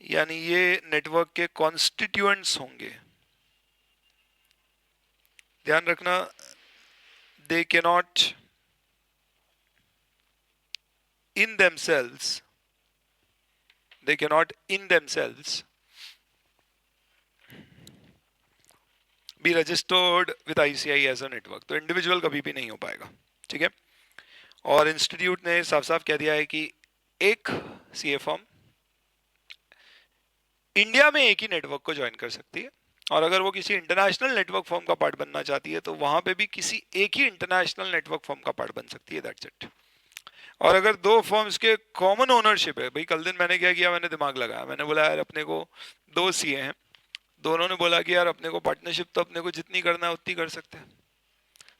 यानी ये नेटवर्क के कॉन्स्टिट्यूएंट्स होंगे। ध्यान रखना, they cannot in themselves be registered with ICI as a network। तो इंडिविजुअल कभी भी नहीं हो पाएगा, ठीक है। और इंस्टीट्यूट ने साफ साफ कह दिया है कि एक सीए फॉर्म इंडिया में एक ही नेटवर्क को ज्वाइन कर सकती है, और अगर वो किसी इंटरनेशनल नेटवर्क फॉर्म का पार्ट बनना चाहती है तो वहां पे भी किसी एक ही इंटरनेशनल नेटवर्क फॉर्म का पार्ट बन सकती है, दैट्स इट। और अगर दो फर्म्स के कॉमन ओनरशिप है, भाई कल दिन मैंने क्या किया, मैंने दिमाग लगाया, मैंने बोला यार अपने को दो सीए हैं, दोनों ने बोला कि यार अपने को पार्टनरशिप तो अपने को जितनी करना है उतनी कर सकते हैं।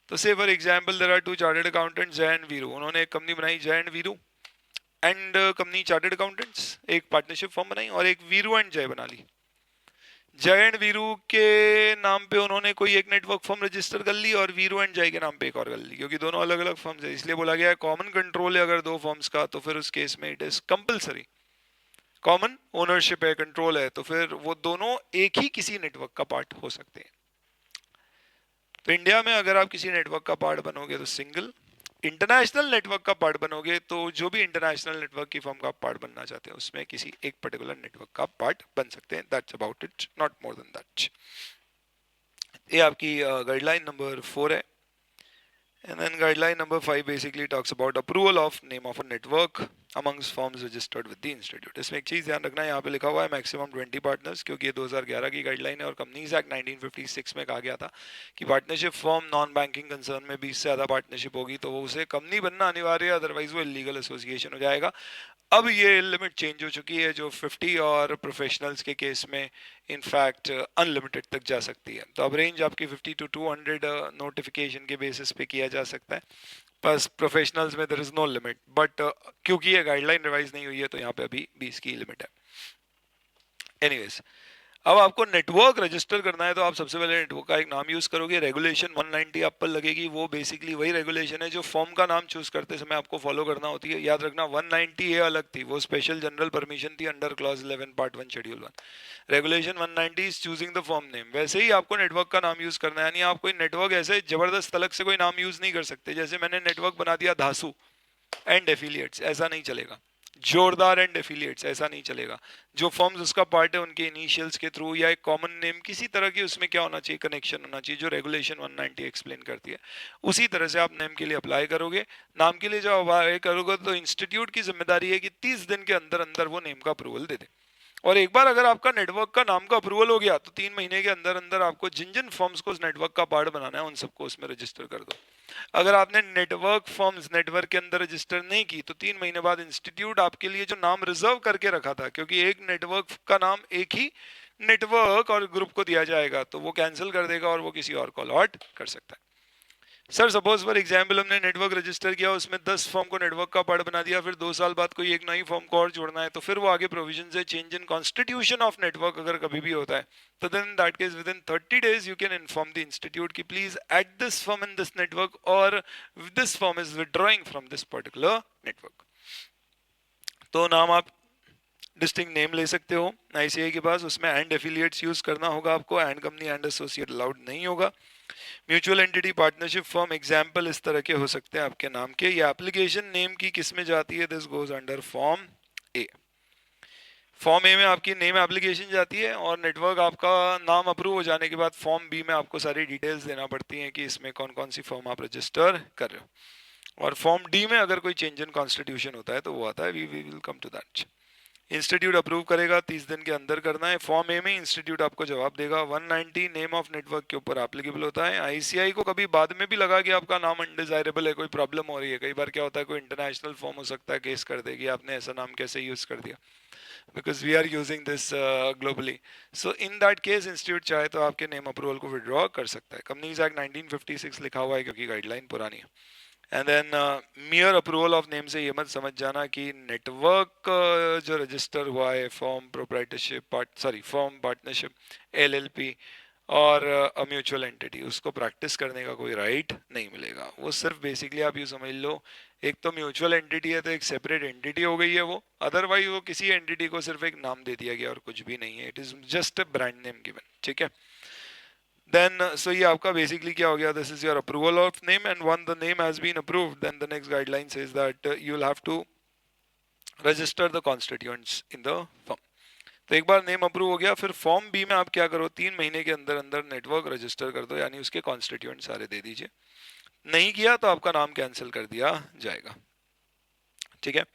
तो say for example there are two chartered accountants Jai and Veeru, उन्होंने एक कंपनी बनाई Jai and Veeru and company chartered accountants, एक पार्टनरशिप फॉर्म बनाई और एक वीरू एंड जय बना ली। जय एंड वीरू के नाम पे उन्होंने कोई एक नेटवर्क फॉर्म रजिस्टर कर ली और वीरू एंड जय के नाम पे एक और कर ली, क्योंकि दोनों अलग अलग फॉर्म्स है, इसलिए बोला गया है कॉमन कंट्रोल है अगर दो फॉर्म्स का, तो फिर उस केस में it is compulsory. Common ownership है, कंट्रोल है, तो फिर वो दोनों एक ही किसी नेटवर्क का पार्ट हो सकते हैं। तो इंडिया में अगर आप किसी नेटवर्क का पार्ट बनोगे तो सिंगल, इंटरनेशनल नेटवर्क का पार्ट बनोगे तो जो भी इंटरनेशनल नेटवर्क की फॉर्म का पार्ट बनना चाहते हैं उसमें किसी एक पर्टिकुलर नेटवर्क का पार्ट बन सकते हैं, that's about it, not more than that. ये आपकी गाइडलाइन नंबर 4 है। And then guideline number 5 basically talks about approval of name of a network amongst firms registered with the institute। इसमें एक चीज ध्यान रखना है, यहाँ पे लिखा हुआ है मैक्सिमम 20 पार्टनर्स, क्योंकि ये 2011 की गाइडलाइन है और कंपनीज एक्ट 1956 में कहा गया था कि partnership form non banking concern में 20 से ज्यादा पार्टनरशिप होगी तो वो उसे कंपनी बनना अनिवार्य है, अदरवाइज वो इलीगल एसोसिएशन हो जाएगा। अब ये लिमिट चेंज हो चुकी है, जो 50 और प्रोफेशनल्स के केस में इनफैक्ट अनलिमिटेड तक जा सकती है। तो अब रेंज आपकी 50 to 200 नोटिफिकेशन के बेसिस पे किया जा सकता है, बस प्रोफेशनल्स में there is no limit, but क्योंकि ये गाइडलाइन रिवाइज नहीं हुई है तो यहाँ पे अभी 20 की लिमिट है। एनीवेज, अब आपको नेटवर्क रजिस्टर करना है तो आप सबसे पहले नेटवर्क का एक नाम यूज करोगे, रेगुलेशन 190 आप पर लगेगी, वो बेसिकली वही रेगुलेशन है जो फॉर्म का नाम चूज करते समय आपको फॉलो करना होती है। याद रखना 190 ये अलग थी, वो स्पेशल जनरल परमिशन थी under clause 11 part 1 schedule 1। Regulation 190 is choosing the form name. वैसे ही आपको नेटवर्क का नाम यूज करना है, यानी आप कोई नेटवर्क ऐसे जबरदस्त अलग से कोई नाम यूज नहीं कर सकते, जैसे मैंने नेटवर्क बना दिया धासु एंड एफिलिएट्स, ऐसा नहीं चलेगा। जोरदार एंड एफिलिएट्स, ऐसा नहीं चलेगा। जो फॉर्म्स उसका पार्ट है उनके इनिशियल्स के थ्रू या एक कॉमन नेम किसी तरह की उसमें क्या होना चाहिए, कनेक्शन होना चाहिए, जो रेगुलेशन 190 एक्सप्लेन करती है, उसी तरह से आप नेम के लिए अप्लाई करोगे। नाम के लिए जब अप्लाई करोगे तो इंस्टीट्यूट की जिम्मेदारी है कि 30 दिन के अंदर अंदर वो नेम का अप्रूवल दे दे। और एक बार अगर आपका नेटवर्क का नाम का अप्रूवल हो गया तो 3 महीने के अंदर अंदर आपको जिन जिन फॉर्म्स को उस नेटवर्क का पार्ट बनाना है उन सबको उसमें रजिस्टर कर दो। अगर आपने नेटवर्क फॉर्म्स नेटवर्क के अंदर रजिस्टर नहीं की तो 3 महीने बाद इंस्टीट्यूट आपके लिए जो नाम रिजर्व करके रखा था, क्योंकि एक नेटवर्क का नाम एक ही नेटवर्क और ग्रुप को दिया जाएगा, तो वो कैंसिल कर देगा और वो किसी और को अलॉट कर सकता है। सर सपोज फॉर एग्जाम्पल हमने नेटवर्क रजिस्टर किया, उसमें 10 फॉर्म को नेटवर्क का पार्ट बना दिया, फिर 2 साल बाद कोई एक नई फॉर्म को और जोड़ना है, तो फिर वो आगे प्रोविजन से change in constitution of network अगर कभी भी होता है, तो then that case within 30 days you can inform the institute की please add this firm in this network और this firm is withdrawing from this particular network. तो नाम आप डिस्टिंक्ट नेम ले सकते हो आईसीआई के पास, उसमें एंड एफिलिएट्स यूज करना होगा आपको, and company and associate allowed नहीं होगा। Mutual entity partnership firm example इस तरह के हो सकते हैं आपके नाम के। ये एप्लीकेशन नेम की किस में जाती है, this goes under form A. Form A में आपकी नेम एप्लीकेशन जाती है और नेटवर्क आपका नाम अप्रूव हो जाने के बाद फॉर्म बी में आपको सारी डिटेल्स देना पड़ती हैं कि इसमें कौन कौन सी फॉर्म आप रजिस्टर कर रहे हो। और फॉर्म डी में अगर कोई चेंज इन कॉन्स्टिट्यूशन होता है तो वो आता है, we will come to that. Institute approve करेगा, 30 दिन के अंदर करना है। फॉर्म ए में इंस्टीट्यूट आपको जवाब देगा। 190 नेम ऑफ नेटवर्क के ऊपर एप्लीकेबल होता है। आईसीआई को कभी बाद में भी लगा कि आपका नाम अनडिजायरेबल है, कोई प्रॉब्लम हो रही है, कई बार क्या होता है कोई इंटरनेशनल फॉर्म हो सकता है केस कर देगी आपने ऐसा नाम कैसे यूज कर दिया, because we are using this globally. So in that case institute चाहे तो आपके नेम अप्रूवल को विड्रॉ कर सकता है। कंपनीज एक्ट 1956 लिखा हुआ है क्योंकि गाइडलाइन पुरानी है। And then mere approval of name से ये मत समझ जाना कि नेटवर्क जो रजिस्टर हुआ है form proprietorship form partnership LLP और म्यूचुअल एंटिटी, उसको प्रैक्टिस करने का कोई राइट नहीं मिलेगा। वो सिर्फ बेसिकली आप ये समझ लो, एक तो म्यूचुअल एंटिटी है तो एक सेपरेट एंटिटी हो गई है वो, अदरवाइज वो किसी एंटिटी को सिर्फ एक नाम दे दिया गया और कुछ भी नहीं है, it is just a brand name given. ठीक है, then so ये आपका basically क्या हो गया, this is your approval of name, and once the name has been approved then the next guideline says that you will have to register the constituents in the firm। तो एक बार name approve हो गया, फिर form B में आप क्या करो, 3 महीने के अंदर अंदर नेटवर्क रजिस्टर कर दो, यानी उसके कॉन्स्टिट्यूएंट सारे दे दीजिए। नहीं किया तो आपका नाम कैंसिल कर दिया जाएगा। ठीक है,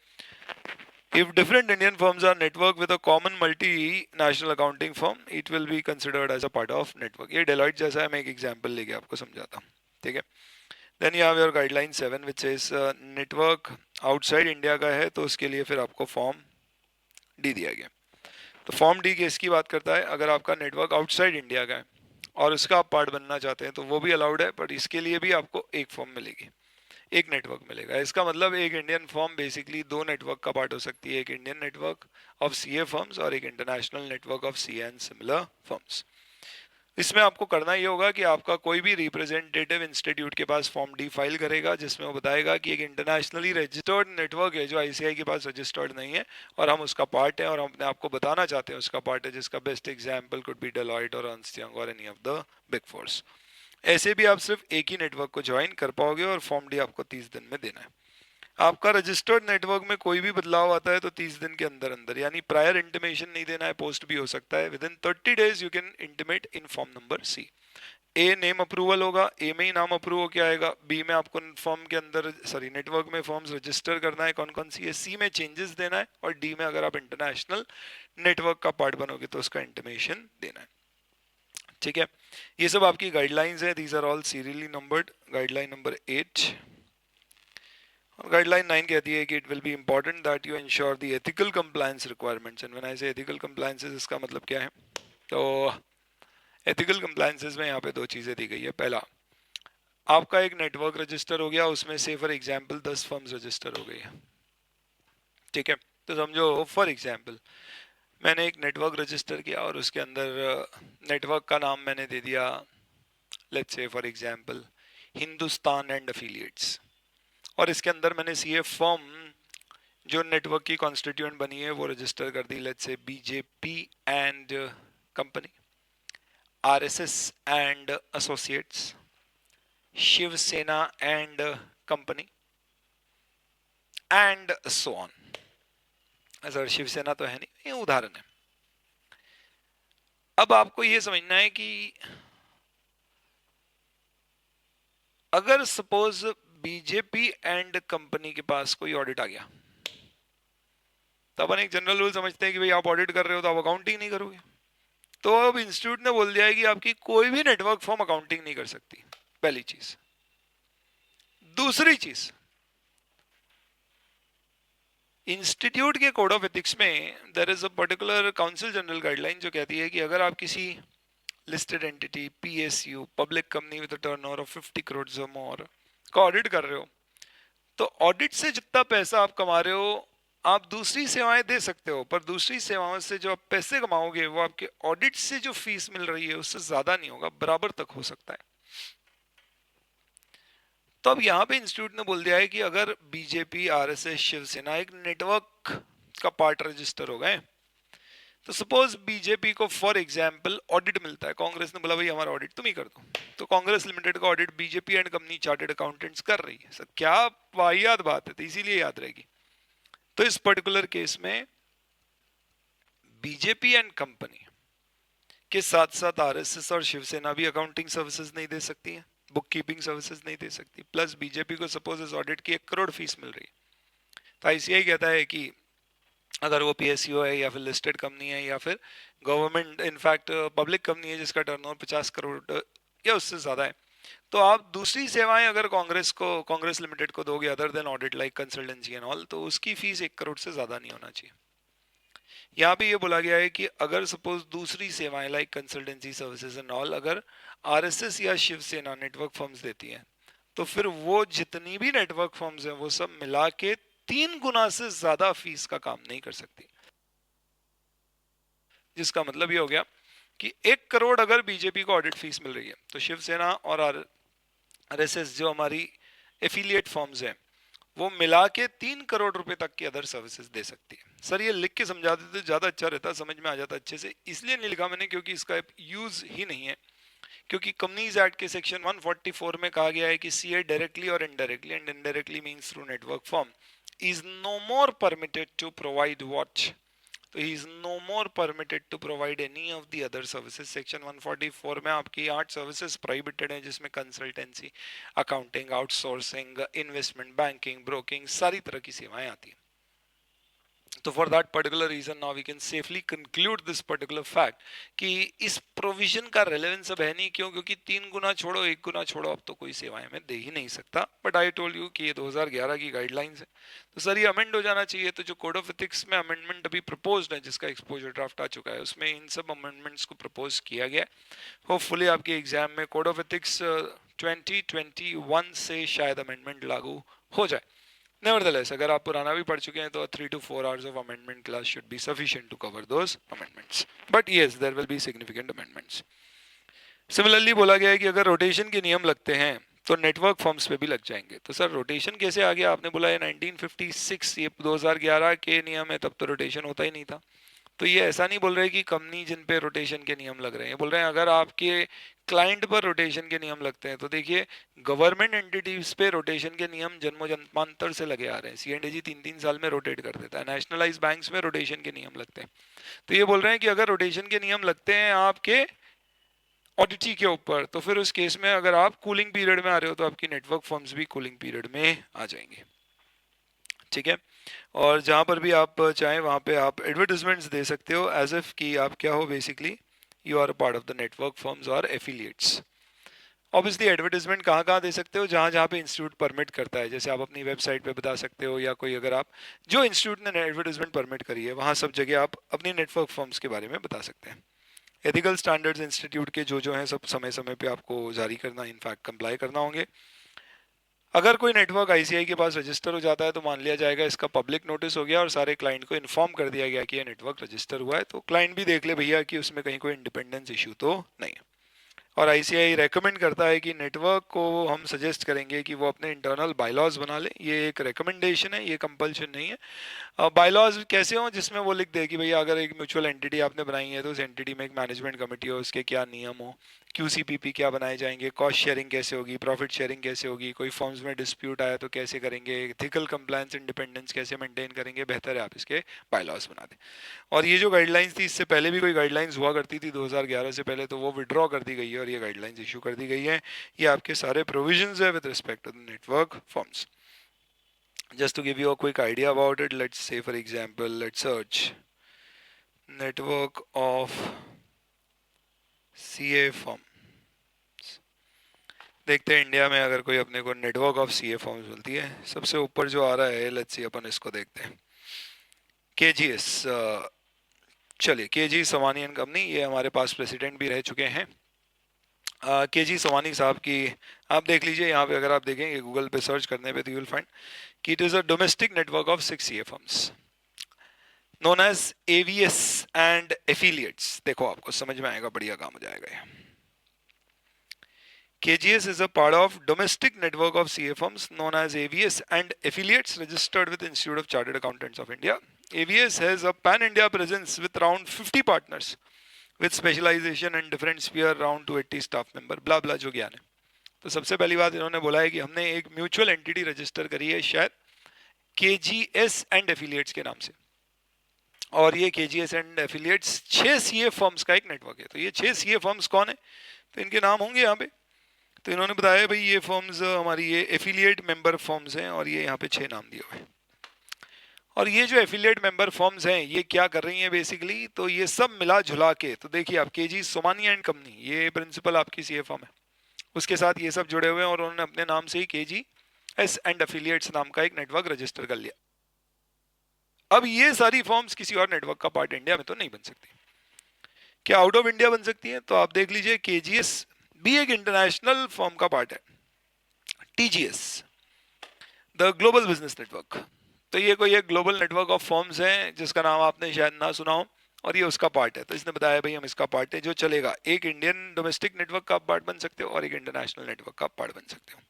if different Indian firms are network with a common multinational accounting firm, it will be considered as a part of network। ये Deloitte जैसा है, मैं एक एग्जांपल लेके आपको समझाता हूँ। ठीक है, then you have your guideline 7 which says network outside India का है तो उसके लिए फिर आपको फॉर्म डी दिया गया। तो फॉर्म डी केस की बात करता है, अगर आपका नेटवर्क आउटसाइड इंडिया का है और उसका आप पार्ट बनना चाहते हैं तो वो भी अलाउड है, बट इसके लिए भी आपको एक फॉर्म मिलेगी, एक नेटवर्क मिलेगा। इसका मतलब एक इंडियन फर्म बेसिकली 2 नेटवर्क का पार्ट हो सकती है, एक Indian network of CA firms और एक international network of CA and similar firms. इसमें आपको करना ये होगा कि आपका कोई भी रिप्रेजेंटेटिव इंस्टीट्यूट के पास फॉर्म डी फाइल करेगा जिसमें वो बताएगा कि एक इंटरनेशनली रजिस्टर्ड नेटवर्क है जो आईसीआई के पास रजिस्टर्ड नहीं है और हम उसका पार्ट है और हम अपने आपको बताना चाहते हैं उसका पार्ट है, जिसका best example could be Deloitte और अर्नस्ट यंग और any of the big force. ऐसे भी आप सिर्फ एक ही नेटवर्क को ज्वाइन कर पाओगे और फॉर्म डी आपको 30 दिन में देना है। आपका रजिस्टर्ड नेटवर्क में कोई भी बदलाव आता है तो 30 दिन के अंदर अंदर, यानी प्रायर इंटीमेशन नहीं देना है, पोस्ट भी हो सकता है। Within 30 days you can intimate in form number C. A name approval होगा, ए में ही नाम अप्रूव होकर आएगा। बी में आपको फॉर्म के अंदर नेटवर्क में फॉर्म्स रजिस्टर करना है कौन कौन सी है। सी में चेंजेस देना है और डी में अगर आप इंटरनेशनल नेटवर्क का पार्ट बनोगे तो उसका इंटीमेशन देना है। ठीक है, ये सब आपकी गाइडलाइंस है, these are all serially numbered. Guideline number 8 और गाइडलाइन 9 कहती है कि it will be important that you ensure the ethical compliance requirements. And when I say ethical compliances, इसका मतलब क्या है, तो एथिकल कंप्लायंसेस में यहाँ पे 2 चीज़ें दी गई है। पहला, आपका एक नेटवर्क रजिस्टर हो गया, उसमें से फॉर एग्जाम्पल 10 फर्म्स रजिस्टर हो गई है। ठीक है, तो समझो फॉर एग्जाम्पल मैंने एक नेटवर्क रजिस्टर किया और उसके अंदर नेटवर्क का नाम मैंने दे दिया, let's say for example Hindustan and affiliates, और इसके अंदर मैंने सीए फर्म जो नेटवर्क की कॉन्स्टिट्यूएंट बनी है वो रजिस्टर कर दी, let's say BJP and company, RSS and associates, Shiv Sena and company and so on. Sir Shiv Sena तो है नहीं, ये उदाहरण है। अब आपको ये समझना है कि अगर सपोज बीजेपी एंड कंपनी के पास कोई ऑडिट आ गया तो अपन एक जनरल रूल समझते हैं कि भाई आप ऑडिट कर रहे हो तो आप अकाउंटिंग नहीं करोगे। तो अब इंस्टीट्यूट ने बोल दिया है कि आपकी कोई भी नेटवर्क फॉर्म अकाउंटिंग नहीं कर सकती, पहली चीज। दूसरी चीज, इंस्टीट्यूट के कोड ऑफ एथिक्स में there is a particular council general guideline जो कहती है कि अगर आप किसी listed entity, PSU, public company with a turnover of 50 crore और मोर का ऑडिट कर रहे हो, तो ऑडिट से जितना पैसा आप कमा रहे हो आप दूसरी सेवाएं दे सकते हो, पर दूसरी सेवाओं से जो आप पैसे कमाओगे वो आपके ऑडिट से जो फीस मिल रही है उससे ज्यादा नहीं होगा, बराबर तक हो सकता है। तो अब यहाँ पे इंस्टीट्यूट ने बोल दिया है कि अगर बीजेपी, आरएसएस, शिवसेना एक नेटवर्क का पार्ट रजिस्टर हो गए, तो सपोज बीजेपी को फॉर एग्जांपल ऑडिट मिलता है, कांग्रेस ने बोला भाई हमारा ऑडिट तुम ही कर दो, तो कांग्रेस लिमिटेड का audit BJP and company chartered accountants कर रही है। सर क्या वाहियात बात है, तो इसीलिए याद रहेगी। तो इस पर्टिकुलर केस में बीजेपी एंड कंपनी के साथ साथ आरएसएस और शिवसेना भी अकाउंटिंग सर्विसेज नहीं दे सकती है, बुक कीपिंग सर्विसेज नहीं दे सकती, प्लस बीजेपी को सपोज इस ऑडिट की 1 करोड़ फीस मिल रही है, तो आईसीआई कहता है कि अगर वो पीएसयू है या फिर लिस्टेड कंपनी है या फिर गवर्नमेंट इनफैक्ट पब्लिक कंपनी है जिसका टर्नओवर 50 करोड़ या उससे ज्यादा है, तो आप दूसरी सेवाएं अगर कांग्रेस लिमिटेड को दोगे other than audit like consultancy and all, तो उसकी फीस 1 करोड़ से ज्यादा नहीं होना चाहिए। यहाँ पे ये बोला गया है कि अगर सपोज दूसरी सेवाएं like consultancy services and all अगर आरएसएस या शिवसेना नेटवर्क फर्म्स देती हैं, तो फिर वो जितनी भी नेटवर्क फर्म्स हैं वो सब मिला के 3 गुना से ज्यादा फीस का काम नहीं कर सकती। जिसका मतलब ये हो गया कि 1 करोड़ अगर बीजेपी को ऑडिट फीस मिल रही है, तो शिवसेना और आरएसएस जो हमारी एफिलिएट फर्म्स हैं वो मिला के 3 करोड़ रुपए तक की अदर सर्विसेज दे सकती है। सर ये लिख के समझा देते तो ज्यादा अच्छा रहता, समझ में आ जाता अच्छे से, इसलिए नहीं लिखा मैंने क्योंकि इसका यूज ही नहीं है। क्योंकि कंपनीज एक्ट के सेक्शन 144 में कहा गया है कि सीए डायरेक्टली और indirectly and indirectly means through network firm is no more permitted to provide watch, तो he is no more permitted to provide any of the other services. Section 144 में आपकी 8 सर्विसेज प्रोहिबिटेड हैं जिसमें consultancy, accounting, outsourcing, investment banking, broking, सारी तरह की सेवाएं आती हैं। तो for that particular reason now we can safely conclude this particular fact कि इस प्रोविजन का रेलेवेंस अब है नहीं। क्यों? क्योंकि 3 गुना छोड़ो 1 गुना छोड़ो अब तो कोई सेवाएं में दे ही नहीं सकता। बट आई टोल्ड यू कि ये 2011 की गाइडलाइंस है, तो सर ये अमेंड हो जाना चाहिए। तो जो कोड ऑफ एथिक्स में अमेंडमेंट अभी प्रपोज्ड है जिसका एक्सपोजर ड्राफ्ट आ चुका है उसमें इन सब अमेंडमेंट्स को प्रपोज किया गया। होपफुली आपके एग्जाम में कोड ऑफ एथिक्स 2021 से शायद अमेंडमेंट लागू हो जाए। Nevertheless, अगर आप पुराना भी पढ़ चुके हैं तो 3 to 4 hours of amendment class should be sufficient to cover those amendments. But yes, there will be significant amendments. Similarly बोला गया है कि अगर रोटेशन के नियम लगते हैं तो नेटवर्क फर्म्स पे भी लग जाएंगे। तो सर रोटेशन कैसे आ गया? आपने बोला है 1956, ये 2011 के नियम है, तब तो रोटेशन होता ही नहीं था। तो ये ऐसा नहीं बोल रहे कि कंपनी जिन पे रोटेशन के नियम लग रहे हैं, बोल रहे हैं अगर आपके क्लाइंट पर रोटेशन के नियम लगते हैं। तो देखिए गवर्नमेंट एंटिटीज पे रोटेशन के नियम जन्मों जन्मांतर से लगे आ रहे हैं। सीएनडीजी 3-3 साल में रोटेट कर देता है, नेशनलाइज बैंक्स में रोटेशन के नियम लगते हैं। तो ये बोल रहे हैं कि अगर रोटेशन के नियम लगते हैं आपके ऑडिटी के ऊपर, तो फिर उस केस में अगर आप कूलिंग पीरियड में आ रहे हो तो आपकी नेटवर्क फर्म्स भी कूलिंग पीरियड में आ जाएंगे। ठीक है, और जहां पर भी आप चाहें वहां पे आप एडवर्टाइजमेंट्स दे सकते हो एज इफ कि आप क्या हो, basically you are a part of the network firms और एफिलिएट्स। ऑब्वियसली एडवर्टाइजमेंट कहाँ कहाँ दे सकते हो? जहाँ जहाँ पे इंस्टीट्यूट परमिट करता है, जैसे आप अपनी वेबसाइट पे बता सकते हो, या कोई अगर आप जो इंस्टीट्यूट ने एडवर्टाइजमेंट परमिट करी है वहाँ सब जगह आप अपनी नेटवर्क फर्म्स के बारे में बता सकते हैं। एथिकल स्टैंडर्ड्स इंस्टीट्यूट के जो हैं सब समय समय पे आपको जारी करना, इनफैक्ट कंप्लाई करना होंगे। अगर कोई नेटवर्क आईसीआई के पास रजिस्टर हो जाता है तो मान लिया जाएगा इसका पब्लिक नोटिस हो गया और सारे क्लाइंट को इन्फॉर्म कर दिया गया कि ये नेटवर्क रजिस्टर हुआ है, तो क्लाइंट भी देख ले भैया कि उसमें कहीं कोई इंडिपेंडेंस इशू तो नहीं है। और आईसीआई रेकमेंड करता है कि नेटवर्क को हम सजेस्ट करेंगे कि वो अपने इंटरनल बायलॉज बना ले। ये एक रिकमेंडेशन है, ये कंपल्शन नहीं है। बायलॉज कैसे हो? जिसमें वो लिख दे कि भैया अगर एक म्यूचुअल एंटिटी आपने बनाई है तो उस एंटिटी में एक मैनेजमेंट कमेटी हो, उसके क्या नियम हो, क्यूसीपीपी क्या बनाए जाएंगे, कॉस्ट शेयरिंग कैसे होगी, प्रॉफिट शेयरिंग कैसे होगी, कोई फर्म्स में डिस्प्यूट आया तो कैसे करेंगे, एथिकल कंप्लायंस इंडिपेंडेंस कैसे मेंटेन करेंगे। बेहतर है आप इसके बायलॉज बना दें। और ये जो गाइडलाइंस थी इससे पहले भी कोई गाइडलाइंस हुआ करती थी 2011 से पहले, तो वो विड्रॉ कर दी गई है और ये गाइडलाइंस इशू कर दी गई है। ये आपके सारे प्रोविजंस है with respect to the network firms. Just to give you a quick idea about it, let's say for example, let's search network of CA firm. देखते हैं इंडिया में अगर कोई अपने को नेटवर्क ऑफ सीए फॉर्म्स मिलती है। सबसे ऊपर जो आ रहा है, लेट्स सी, अपन इसको देखते हैं। केजीएस, चलिए, केजी सोमानी एंड कंपनी, ये हमारे पास प्रेसिडेंट भी रह चुके हैं। केजी सोमानी साहब की आप देख लीजिए, यहाँ पे अगर आप देखेंगे गूगल पे सर्च करने पे तो यू विल फाइंड कि it is a domestic network of 6 CA firms known as AVS and affiliates. देखो आपको समझ में आएगा, बढ़िया काम हो जाएगा ये। KGS is a part of domestic network of CA firms known as AVS and affiliates registered with Institute of Chartered Accountants of India. AVS has a pan-India presence with around 50 partners with specialization in different sphere, around 280 staff member, blah blah जो ज्ञान है। तो सबसे पहली बात इन्होंने बोला है कि हमने एक म्यूचुअल एंटिटी रजिस्टर करी है शायद KGS एंड एफिलिएट्स के नाम से, और ये KGS and affiliates 6 CA firms का एक नेटवर्क है। तो ये 6 CA फर्म्स कौन है, तो इनके नाम होंगे यहाँ पे। तो इन्होंने बताया भाई ये फॉर्म्स हमारी ये एफिलिएट मेंबर फॉर्म्स हैं, और ये यहाँ पे 6 नाम दिए हुए हैं। और ये जो एफिलिएट मेंबर फॉर्म्स हैं ये क्या कर रही हैं बेसिकली, तो ये सब मिला जुला के, तो देखिए आप केजी सोमानी एंड कंपनी, ये प्रिंसिपल आपकी सीए फॉर्म है, उसके साथ ये सब जुड़े हुए हैं, और उन्होंने अपने नाम से ही KGS एंड एफिलिएट्स नाम का एक नेटवर्क रजिस्टर कर लिया। अब ये सारी फॉर्म्स किसी और नेटवर्क का पार्ट इंडिया में तो नहीं बन सकती। क्या आउट ऑफ इंडिया बन सकती है, तो आप देख लीजिए KGS भी एक इंटरनेशनल फॉर्म का पार्ट है, TGS the global business network. तो ये कोई एक ग्लोबल नेटवर्क ऑफ फॉर्म्स हैं जिसका नाम आपने शायद ना सुना हो, और ये उसका पार्ट है। तो इसने बताया भाई हम इसका पार्ट है, जो चलेगा, एक इंडियन डोमेस्टिक नेटवर्क का पार्ट बन सकते हो और एक इंटरनेशनल नेटवर्क का पार्ट बन सकते हो।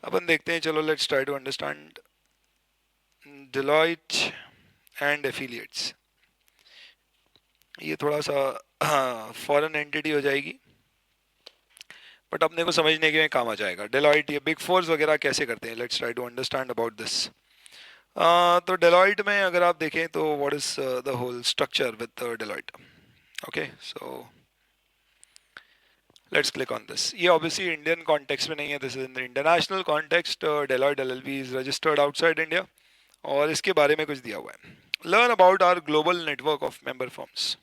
अपन देखते हैं, चलो let's try to understand Deloitte and affiliates. ये थोड़ा सा फॉरेन एंटिटी हो जाएगी, बट अपने को समझने के में काम आ जाएगा। डेलॉइट, ये बिग फोर्स वगैरह कैसे करते हैं, let's try to understand about this. तो डेलॉइट में अगर आप देखें तो what is the whole structure with Deloitte. Okay, so let's click on this. ये ऑब्वियसली इंडियन कॉन्टेक्स्ट में नहीं है, this is in the international context. Deloitte LLP is registered outside India, और इसके बारे में कुछ दिया हुआ है, learn about our global network of member firms.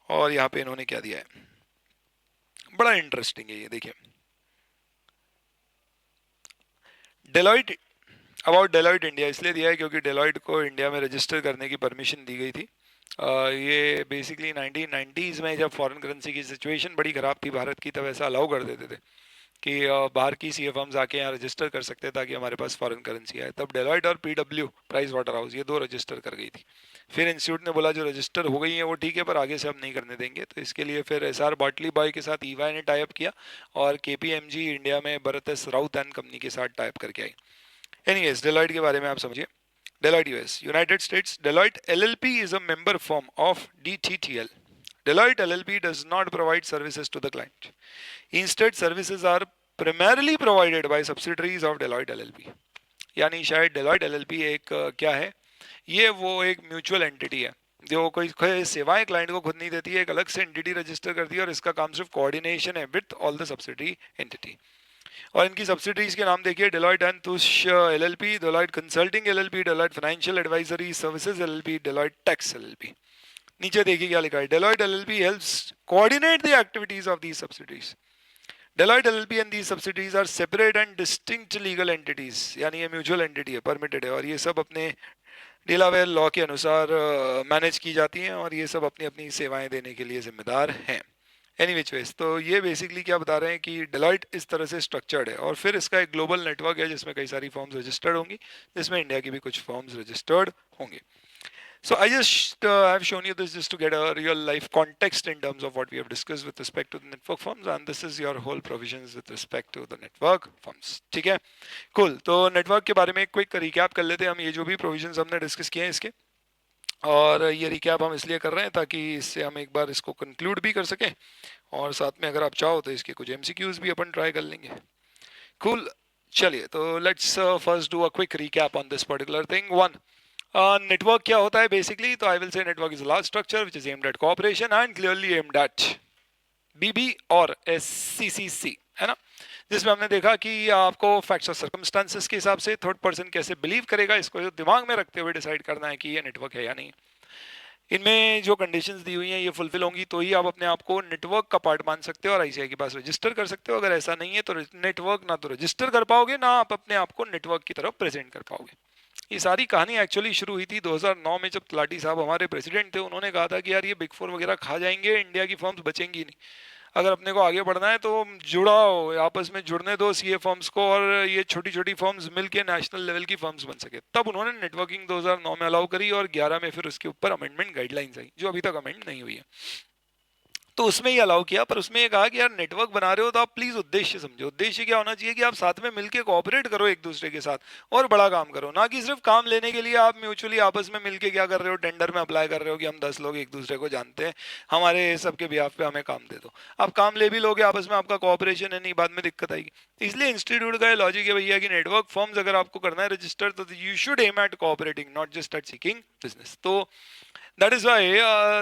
और यहाँ पे इन्होंने क्या दिया है, बड़ा इंटरेस्टिंग है ये, देखिए। डेलॉइट, अबाउट डेलॉइट इंडिया इसलिए दिया है क्योंकि डेलॉइट को इंडिया में रजिस्टर करने की परमिशन दी गई थी। ये बेसिकली 1990s में जब फॉरेन करेंसी की सिचुएशन बड़ी ख़राब थी भारत की, तब ऐसा अलाउ कर देते थे कि बाहर की सीए फर्म्स आके यहाँ रजिस्टर कर सकते ताकि हमारे पास फॉरेन करेंसी आए। तब डेलॉइट और PW प्राइस वाटर हाउस, ये 2 रजिस्टर कर गई थी। फिर इंस्टीट्यूट ने बोला जो रजिस्टर हो गई है वो ठीक है, पर आगे से हम नहीं करने देंगे। तो इसके लिए फिर SR बाटली बॉय के साथ EY ने टाइप किया, और KPMG इंडिया में Bharat S Raut and company के साथ टाइप करके आई। एनीवेज, डेलॉइट के बारे में आप समझिए। Deloitte US, United states. Deloitte LLP is a member firm of DTTL. Deloitte LLP does not provide services to the client. Instead, services are primarily provided by subsidiaries of Deloitte LLP. यानी शायद Deloitte LLP एक क्या है, ये वो एक mutual entity है जो कोई सेवाएं क्लाइंट को खुद नहीं देती है, एक अलग से एंटिटी रजिस्टर करती है, और इसका काम सिर्फ कोऑर्डिनेशन है with all the subsidiary entity. और इनकी सब्सिडरीज के नाम देखिए, Deloitte and तुष LLP, Deloitte consulting LLP, Deloitte financial advisory services LLP, Deloitte tax LLP। नीचे देखिए क्या लिखा है, Deloitte LLP helps coordinate the activities of these subsidiaries. Deloitte LLP and these subsidiaries are separate and distinct legal entities, यानी ये mutual entity है, permitted है, और ये सब अपने डेलावेयर लॉ के अनुसार मैनेज की जाती हैं, और ये सब अपनी अपनी सेवाएं देने के लिए जिम्मेदार हैं। एनीवेज वेज, तो ये बेसिकली क्या बता रहे हैं कि डेलॉइट इस तरह से स्ट्रक्चर्ड है, और फिर इसका एक ग्लोबल नेटवर्क है जिसमें कई सारी फॉर्म्स रजिस्टर्ड होंगी, जिसमें इंडिया की भी कुछ फॉर्म्स रजिस्टर्ड होंगे। So I just have shown you this just to get a real life context in terms of what we have discussed with respect to the network firms, and this is your whole provisions with respect to the network firms. ठीक है, cool. तो network के बारे में एक quick recap कर लेते हैं हम, ये जो भी प्रोविजंस हमने डिस्कस किए हैं इसके, और ये रिकैप हम इसलिए कर रहे हैं ताकि इससे हम एक बार इसको कंक्लूड भी कर सकें, और साथ में अगर आप चाहो तो इसके कुछ MCQs भी अपन ट्राई कर लेंगे। Cool. चलिए, तो let's first do a quick recap on this particular thing. One, network क्या होता है बेसिकली, तो I will say network is a large structure which is aimed at cooperation and clearly aimed eight BB और SCCC, है ना, जिसमें हमने देखा कि आपको फैक्ट्स और सर्कमस्टांसेस के हिसाब से थर्ड पर्सन कैसे बिलीव करेगा, इसको दिमाग में रखते हुए डिसाइड करना है कि ये नेटवर्क है या नहीं। इनमें जो कंडीशंस दी हुई हैं ये फुलफिल होंगी तो ही आप अपने आप को नेटवर्क का पार्ट मान सकते हो और आईसीआई के पास रजिस्टर कर सकते हो। अगर ऐसा नहीं है तो नेटवर्क ना तो रजिस्टर कर पाओगे, ना आप अपने आप को नेटवर्क की तरफ प्रेजेंट कर पाओगे। ये सारी कहानी एक्चुअली शुरू हुई थी 2009 में, जब तलाटी साहब हमारे प्रेसिडेंट थे। उन्होंने कहा था कि यार ये बिग फोर वगैरह खा जाएंगे, इंडिया की फर्म्स बचेंगी नहीं। अगर अपने को आगे बढ़ना है तो जुड़ाओ, आपस में जुड़ने दो सीए फर्म्स को, और ये छोटी छोटी फर्म्स मिलके नेशनल लेवल की फर्म्स बन सके। तब उन्होंने नेटवर्किंग 2009 में अलाउ करी और 11 में फिर उसके ऊपर अमेंडमेंट गाइडलाइंस आई, जो अभी तक अमेंड नहीं हुई है। तो उसमें ही अलाउ किया, पर उसमें ये कहा कि यार नेटवर्क बना रहे हो तो आप प्लीज उद्देश्य समझो। उद्देश्य क्या होना चाहिए कि आप साथ में मिलके कोऑपरेट करो एक दूसरे के साथ और बड़ा काम करो, ना कि सिर्फ काम लेने के लिए आप म्यूचुअली आपस में मिलके क्या कर रहे हो, टेंडर में अप्लाई कर रहे हो कि हम 10 लोग एक दूसरे को जानते हैं, हमारे सबके बिहाफ पे हमें काम दे दो। आप काम ले भी लोगे आपस में, आपका कोऑपरेशन है नहीं, बाद में दिक्कत आएगी। इसलिए इंस्टीट्यूट का लॉजिक है भैया कि नेटवर्क फॉर्म्स अगर आपको करना है रजिस्टर तो you should aim at cooperating, not just at seeking business. तो that is why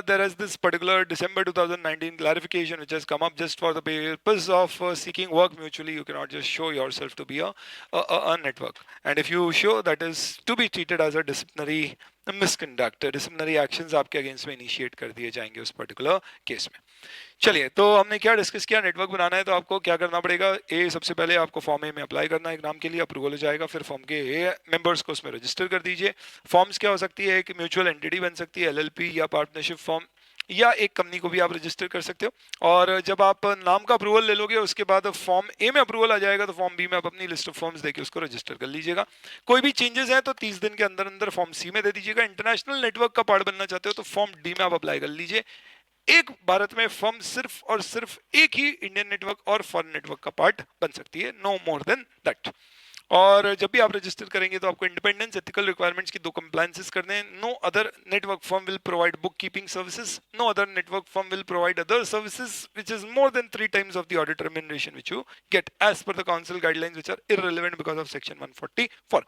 there is this particular December 2019 clarification which has come up just for the purpose of seeking work mutually. You cannot just show yourself to be a network. And if you show, that is to be treated as a disciplinary misconduct. Disciplinary actions आपके against में initiate कर दिए जाएंगे उस particular case में। चलिए, तो हमने क्या डिस्कस किया, नेटवर्क बनाना है तो आपको क्या करना पड़ेगा। ए, सबसे पहले आपको फॉर्म ए में अप्लाई करना है, एक नाम के लिए अप्रूवल हो जाएगा। फिर फॉर्म के ए मेंबर्स को उसमें रजिस्टर कर दीजिए। फॉर्म्स क्या हो सकती है, एक म्यूचुअल एंटिटी बन सकती है, एलएलपी या पार्टनरशिप फॉर्म, या एक कंपनी को भी आप रजिस्टर कर सकते हो। और जब आप नाम का अप्रूवल ले लोगे उसके बाद फॉर्म ए में अप्रूवल आ जाएगा तो फॉर्म बी में आप अपनी लिस्ट ऑफ फॉर्म्स देके उसको रजिस्टर कर लीजिएगा। कोई भी चेंजेस है तो 30 दिन के अंदर अंदर फॉर्म सी में दे दीजिएगा। इंटरनेशनल नेटवर्क का पार्ट बनना चाहते हो तो फॉर्म डी में आप अप्लाई कर लीजिए। एक भारत में फर्म सिर्फ और सिर्फ एक ही इंडियन नेटवर्क और फॉरेन नेटवर्क का पार्ट बन सकती है, नो मोर देन दैट। और जब भी आप रजिस्टर करेंगे तो आपको इंडिपेंडेंस, एथिकल रिक्वायरमेंट्स की 2 कंप्लायंसेस करने हैं। No other network firm will provide book keeping services, no other network firm will provide other services which is more than 3 times of the audit remuneration which you get as per the council guidelines which are irrelevant because of section 144।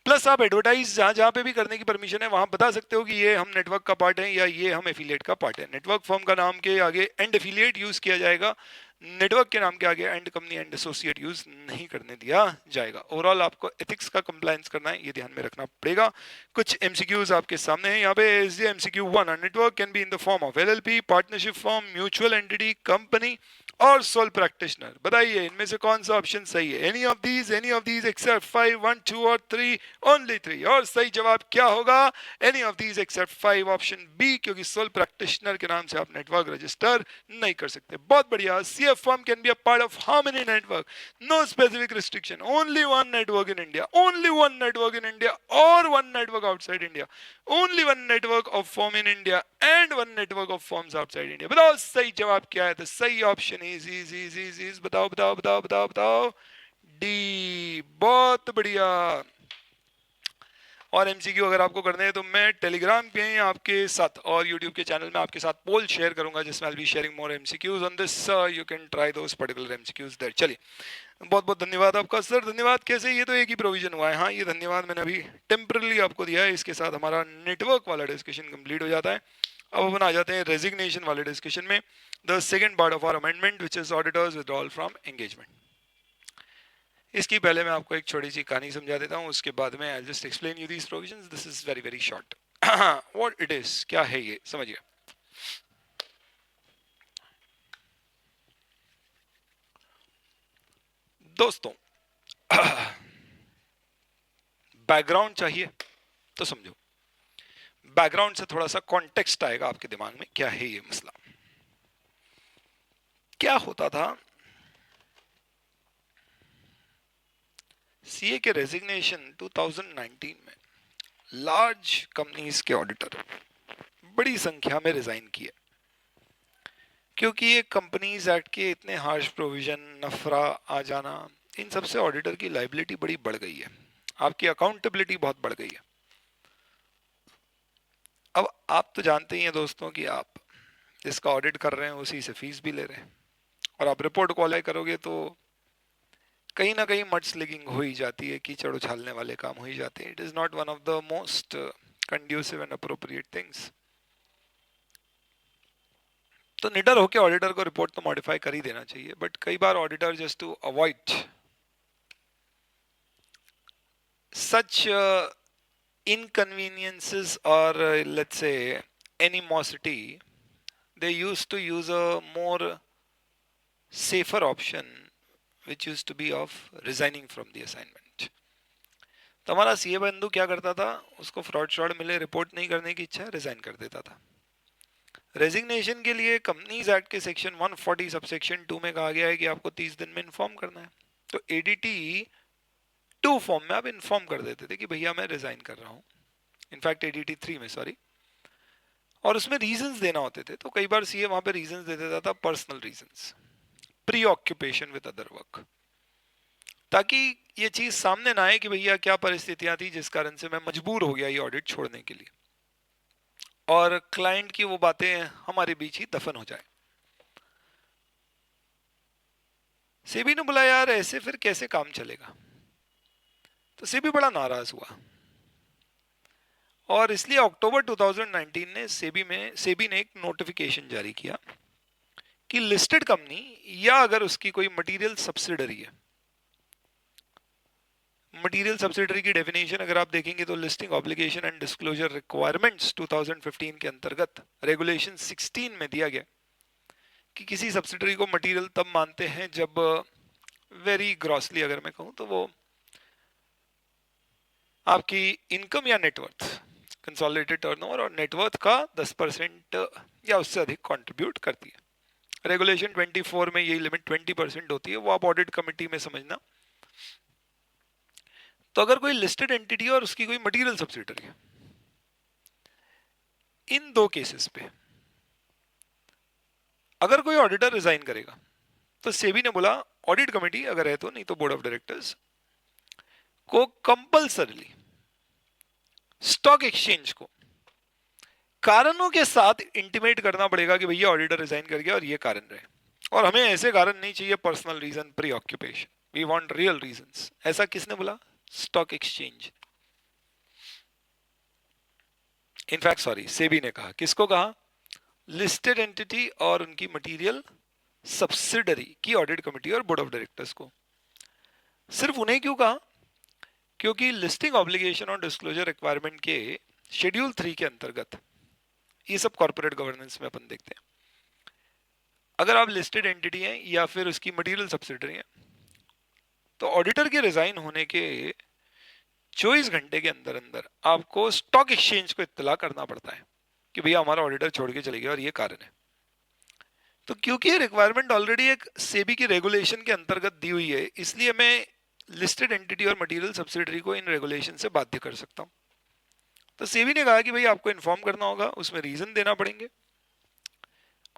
Plus आप advertise जहां जहां पे भी करने की permission है वहां बता सकते हो कि ये हम नेटवर्क का पार्ट है या ये हम एफिलिएट का पार्ट है। नेटवर्क फर्म का नाम के आगे एंड एफिलिएट यूज किया जाएगा, नेटवर्क के नाम के आगे and company and associate use नहीं करने दिया जाएगा। ओवरऑल आपको एथिक्स का कंप्लायंस करना है, ये ध्यान में रखना पड़ेगा। कुछ एमसीक्यूज आपके सामने हैं यहाँ पे। MCQ 1, network can be in the form of LLP, partnership form, mutual entity, company और सोल प्रैक्टिशनर। बताइए इनमें से कौन सा ऑप्शन सही है। एनी ऑफ दीज एक्सेप्ट 5, 1, 2 और 3, ओनली 3। और सही जवाब क्या होगा, any of these except 5, option B, क्योंकि सोल प्रैक्टिशनर के नाम से आप नेटवर्क रजिस्टर नहीं कर सकते। बहुत बढ़िया। CF firm can be a part of how many network, no specific restriction, only one network in India, only one network in India और one network outside India, only one network of firm in India and one network of firms outside India. बताओ सही जवाब क्या है। तो सही option is बताओ बताओ बताओ बताओ बताओ, डी। बहुत बढ़िया। और एमसीक्यू अगर आपको करने हैं तो मैं टेलीग्राम पे आपके साथ और यूट्यूब के चैनल में आपके साथ पोल शेयर करूंगा जिसमें I be sharing more MCQs on this. You can try those particular MCQs there. चलिए, बहुत बहुत धन्यवाद आपका सर। धन्यवाद कैसे, ये तो एक ही प्रोविजन हुआ है। हाँ, ये धन्यवाद मैंने अभी टेम्परली आपको दिया है। इसके साथ हमारा नेटवर्क वाला डिस्कशन कंप्लीट हो जाता है। अब अपन आ जाते हैं रेजिग्नेशन वाले डिस्कशन में, the second part of our amendment which is auditors withdrawal from engagement. इसकी पहले मैं आपको एक छोटी सी कहानी समझा देता हूँ, उसके बाद में I just explain you these provisions. This is very very short. What it is, क्या है ये, समझिए। दोस्तों, बैकग्राउंड चाहिए तो समझो। बैकग्राउंड से थोड़ा सा कॉन्टेक्स्ट आएगा आपके दिमाग में, क्या है ये मसला। क्या होता था, सीए के रेजिग्नेशन 2019 में लार्ज कंपनीज के ऑडिटर बड़ी संख्या में रिजाइन किए, क्योंकि ये कंपनीज एक्ट के इतने हार्श प्रोविजन, नफरा आ जाना, इन सब से ऑडिटर की लाइबिलिटी बड़ी बढ़ गई है, आपकी अकाउंटेबिलिटी बहुत बढ़ गई है। अब आप तो जानते ही हैं दोस्तों कि आप जिसका ऑडिट कर रहे हैं उसी से फीस भी ले रहे हैं, और आप रिपोर्ट क्वालिफाई करोगे तो कहीं ना कहीं मड स्लिगिंग हो ही जाती है, कीचड़ उछालने वाले काम हो ही जाते हैं। It is not one of the most conducive and appropriate things. तो निडर होकर ऑडिटर को रिपोर्ट तो मॉडिफाई कर ही देना चाहिए, बट कई बार auditor just to avoid such inconveniences or let's say animosity, they used to use a more safer option, which used to be of resigning from the assignment. तो हमारा CA बंधु क्या करता था, उसको फ्रॉड श्रॉड मिले, रिपोर्ट नहीं करने की इच्छा, रिजाइन कर देता था. रेजिग्नेशन के लिए कंपनीज एक्ट के सेक्शन 140 सबसेक्शन 2 में कहा गया है कि आपको 30 दिन में इन्फॉर्म करना है. तो एडीटी 2 फॉर्म में आप इन्फॉर्म कर देते थे कि भैया मैं रिजाइन कर रहा हूँ. इनफैक्ट एडीटी 3 में, सॉरी. और उसमें रीजंस देना होते थे. तो कई बार सीए वहां पे रीजंस दे देता था, personal reasons, pre occupation with other work, ताकि ये चीज सामने ना आए कि भैया क्या परिस्थितियां थी जिस कारण से मैं मजबूर हो गया ये ऑडिट छोड़ने के लिए, और क्लाइंट की वो बातें हमारे बीच ही दफन हो जाए. सेबी ने बोला यार ऐसे फिर कैसे काम चलेगा. तो सेबी बड़ा नाराज हुआ, और इसलिए अक्टूबर 2019 ने सेबी ने एक नोटिफिकेशन जारी किया कि लिस्टेड कंपनी या अगर उसकी कोई मटेरियल सब्सिडरी है, मटेरियल सब्सिडरी की डेफिनेशन अगर आप देखेंगे तो listing obligation and disclosure requirements 2015 के अंतर्गत रेगुलेशन 16 में दिया गया कि किसी सब्सिडरी को मटेरियल तब मानते हैं जब वेरी ग्रॉसली अगर मैं कहूं तो वो आपकी इनकम या नेटवर्थ, कंसोलिडेटेड टर्नओवर और नेटवर्थ का 10% या उससे अधिक कंट्रीब्यूट करती है. रेगुलेशन 24 में यही लिमिट 20% होती है, वो आप ऑडिट कमेटी में समझना. तो अगर कोई लिस्टेड एंटिटी है और उसकी कोई मटेरियल सब्सिडरी है, इन दो केसेस पे अगर कोई ऑडिटर रिजाइन करेगा तो सेबी ने बोला ऑडिट कमेटी अगर है तो, नहीं तो बोर्ड ऑफ डायरेक्टर्स को कंपल्सरली स्टॉक एक्सचेंज को कारणों के साथ इंटीमेट करना पड़ेगा कि भैया ऑडिटर रिजाइन कर गया और ये कारण रहे, और हमें ऐसे कारण नहीं चाहिए personal reason, preoccupation, we want real reasons. ऐसा किसने बोला? Stock exchange. In fact sorry, SEBI ने कहा. किसको कहा? लिस्टेड एंटिटी और उनकी मटेरियल सब्सिडरी की ऑडिट कमेटी और बोर्ड ऑफ डायरेक्टर्स को. सिर्फ उन्हें क्यों कहा? क्योंकि लिस्टिंग ऑब्लिगेशन और डिस्क्लोजर रिक्वायरमेंट के शेड्यूल 3 के अंतर्गत, ये सब कॉर्पोरेट गवर्नेंस में अपन देखते हैं, अगर आप लिस्टेड एंटिटी हैं या फिर उसकी मटेरियल सब्सिडरी हैं तो ऑडिटर के रिजाइन होने के 24 घंटे के अंदर अंदर आपको स्टॉक एक्सचेंज को इत्तला करना पड़ता है कि भैया हमारा ऑडिटर छोड़ के चले गया और ये कारण है. तो क्योंकि ये रिक्वायरमेंट ऑलरेडी एक सेबी की रेगुलेशन के अंतर्गत दी हुई है, इसलिए मैं लिस्टेड एंटिटी और मटेरियल सब्सिडरी को इन रेगुलेशन से बाध्य कर सकता हूं. तो सेबी ने कहा कि भाई आपको इन्फॉर्म करना होगा, उसमें रीजन देना पड़ेंगे.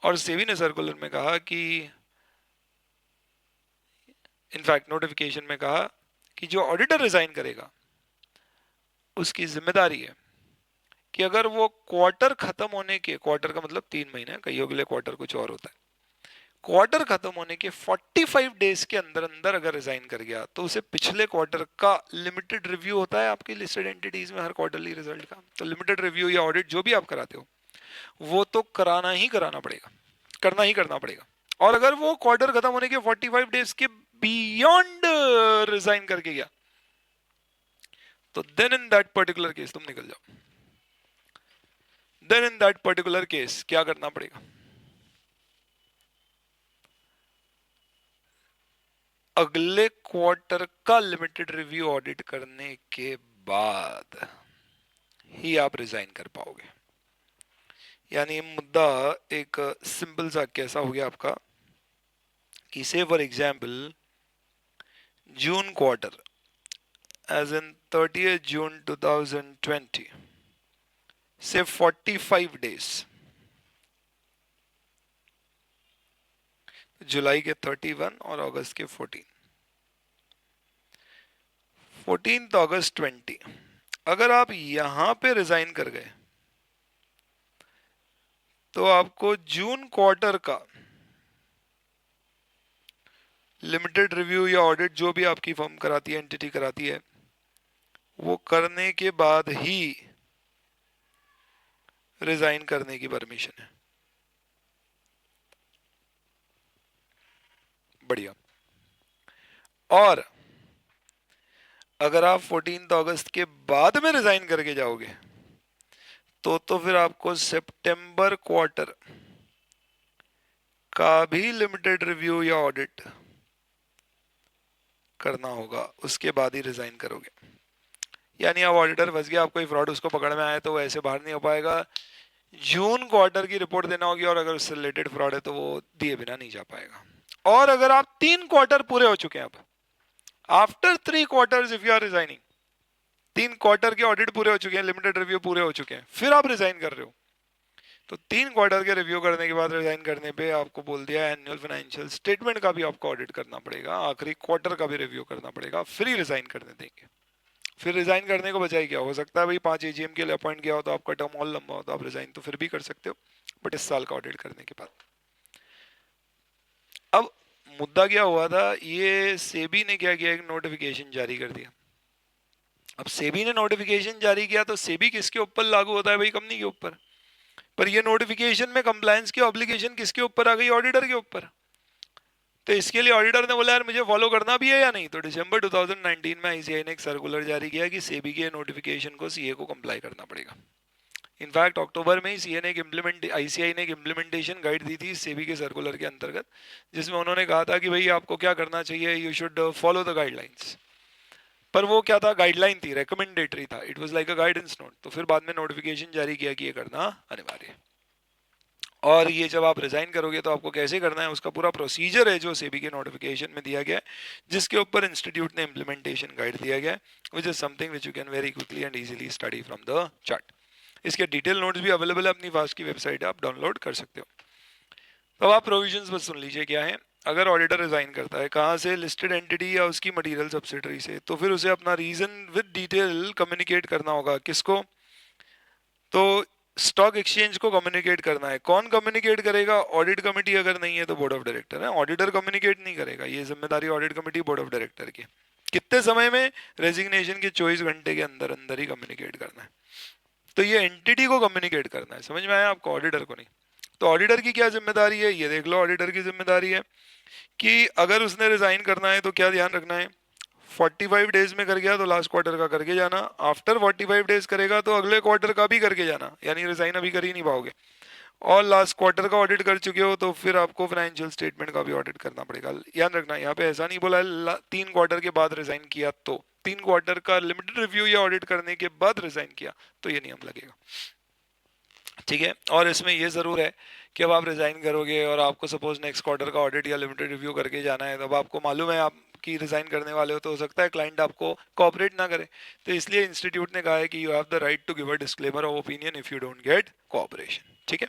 और सेबी ने सर्कुलर में कहा कि, इनफैक्ट नोटिफिकेशन में कहा कि जो ऑडिटर रिजाइन करेगा उसकी जिम्मेदारी है कि अगर वो क्वार्टर खत्म होने के, क्वार्टर का मतलब 3 महीने, कईयों के लिए क्वार्टर कुछ और होता है, क्वार्टर खत्म होने के 45 डेज के अंदर अंदर अगर रिजाइन कर गया तो उसे पिछले क्वार्टर का लिमिटेड रिव्यू होता है आपकी लिस्टेड एंटिटीज में हर क्वार्टरली रिजल्ट का, तो लिमिटेड रिव्यू या ऑडिट जो भी आप कराते हो वो तो कराना ही कराना पड़ेगा, करना ही करना पड़ेगा. और अगर वो क्वार्टर खत्म होने के 45 डेज के बियॉन्ड रिजाइन करके गया तो then in that particular case तुम निकल जाओ. Then in that particular case क्या करना पड़ेगा? अगले क्वार्टर का लिमिटेड रिव्यू ऑडिट करने के बाद ही आप रिजाइन कर पाओगे. यानी मुद्दा एक सिंपल सा कैसा हो गया आपका कि से for example June quarter as in 30 June 2020 से 45 डेज, जुलाई के 31 और अगस्त के 14 अगस्त 20, अगर आप यहां पे रिजाइन कर गए तो आपको जून क्वार्टर का लिमिटेड रिव्यू या ऑडिट जो भी आपकी फर्म कराती है, एंटिटी कराती है, वो करने के बाद ही रिजाइन करने की परमिशन है. बढ़िया. और अगर आप 14 अगस्त के बाद में रिजाइन करके जाओगे तो फिर आपको सितंबर क्वार्टर का भी लिमिटेड रिव्यू या ऑडिट करना होगा, उसके बाद ही रिजाइन करोगे। यानी अब ऑडिटर फंस गया, आपको फ्रॉड उसको पकड़ में आया तो वो ऐसे बाहर नहीं हो पाएगा। जून क्वार्टर की रिपोर्ट देना होगी, और अगर उससे रिलेटेड फ्रॉड है तो वो दिए बिना नहीं जा पाएगा। और अगर आप 3 क्वार्टर पूरे हो चुके हैं, अब after 3 quarters if you are resigning, 3 quarter के ऑडिट पूरे हो चुके हैं, लिमिटेड रिव्यू पूरे हो चुके हैं, फिर आप रिजाइन कर रहे हो, तो 3 क्वार्टर के रिव्यू करने के बाद रिजाइन करने पे आपको बोल दिया एनुअल फाइनेंशियल स्टेटमेंट का भी आपको ऑडिट करना पड़ेगा, आखिरी क्वार्टर का भी रिव्यू करना पड़ेगा, फिर ही रिजाइन करने देंगे। फिर रिजाइन करने को बचाई क्या हो सकता है भाई, 5 एजीएम के लिए अपॉइंट किया हो तो आपका टर्म और लंबा हो तो आप रिजाइन तो फिर भी कर सकते हो, बट इस साल का ऑडिट करने के बाद। अब मुद्दा क्या हुआ था, ये सेबी ने क्या किया, एक नोटिफिकेशन जारी कर दिया। अब सेबी ने नोटिफिकेशन जारी किया तो सेबी किसके ऊपर लागू होता है भाई, कंपनी के ऊपर। पर ये नोटिफिकेशन में कंप्लायंस की ऑब्लिगेशन किसके ऊपर आ गई, ऑडिटर के ऊपर। तो इसके लिए ऑडिटर ने बोला यार मुझे फॉलो करना भी है या नहीं, तो दिसंबर 2019 में आईसीआई ने एक सर्कुलर जारी किया कि सेबी के नोटिफिकेशन को सीए को कंप्लाई करना पड़ेगा। इनफैक्ट अक्टूबर में ही सीए ने एक आईसीआई ने एक इम्प्लीमेंटेशन गाइड दी थी सेबी के सर्कुलर के अंतर्गत, जिसमें उन्होंने कहा था कि भाई आपको क्या करना चाहिए, you should follow the guidelines. पर वो क्या था, गाइडलाइन थी, रिकमेंडेटरी था, it was like a guidance note. तो फिर बाद में नोटिफिकेशन जारी किया कि ये करना अनिवार्य है। और ये जब आप रिजाइन करोगे तो आपको कैसे करना है, उसका पूरा प्रोसीजर है जो सेबी के नोटिफिकेशन में दिया गया है, जिसके ऊपर इंस्टीट्यूट ने इम्प्लीमेंटेशन गाइड दिया गया है, which is something which you can very quickly and easily study from the chart. इसके डिटेल नोट्स भी अवेलेबल है अपनी फास्ट की वेबसाइट है, आप डाउनलोड कर सकते हो। तो आप प्रोविजंस बस सुन लीजिए क्या है। अगर ऑडिटर रिजाइन करता है, कहाँ से, लिस्टेड एंटिटी या उसकी मटेरियल सब्सिडरी से, तो फिर उसे अपना रीजन विद डिटेल कम्युनिकेट करना होगा। किसको, तो स्टॉक एक्सचेंज को कम्युनिकेट करना है। कौन कम्युनिकेट करेगा, ऑडिट कमेटी, अगर नहीं है तो बोर्ड ऑफ डायरेक्टर है। ऑडिटर कम्युनिकेट नहीं करेगा, ये जिम्मेदारी audit committee board of director की। कितने समय में, रेजिग्नेशन के 24 घंटे के अंदर अंदर ही कम्युनिकेट करना है। तो ये एंटिटी को कम्युनिकेट करना है, समझ में आया आपको, ऑडिटर को नहीं। तो ऑडिटर की क्या जिम्मेदारी है, ये देख लो। ऑडिटर की जिम्मेदारी है कि अगर उसने रिजाइन करना है तो क्या ध्यान रखना है, 45 डेज में कर गया तो लास्ट क्वार्टर का करके जाना, आफ्टर 45 डेज करेगा तो अगले क्वार्टर का भी करके जाना, यानी रिजाइन अभी कर ही नहीं पाओगे। और लास्ट क्वार्टर का ऑडिट कर चुके हो तो फिर आपको फाइनेंशियल स्टेटमेंट का भी ऑडिट करना पड़ेगा। ध्यान रखना, यहाँ पे ऐसा नहीं बोला है 3 क्वार्टर के बाद रिजाइन किया तो, 3 क्वार्टर का लिमिटेड रिव्यू या ऑडिट करने के बाद रिजाइन किया तो ये नियम लगेगा, ठीक है। और इसमें ये जरूर है कि अब आप रिजाइन करोगे और आपको सपोज नेक्स्ट क्वार्टर का ऑडिट या लिमिटेड रिव्यू करके जाना है, तब आपको मालूम है आप कि रिजाइन करने वाले हो, तो हो सकता है क्लाइंट आपको कोऑपरेट ना करे। तो इसलिए इंस्टीट्यूट ने कहा है कि you have the right to give a disclaimer of opinion if you don't get cooperation, ठीक है।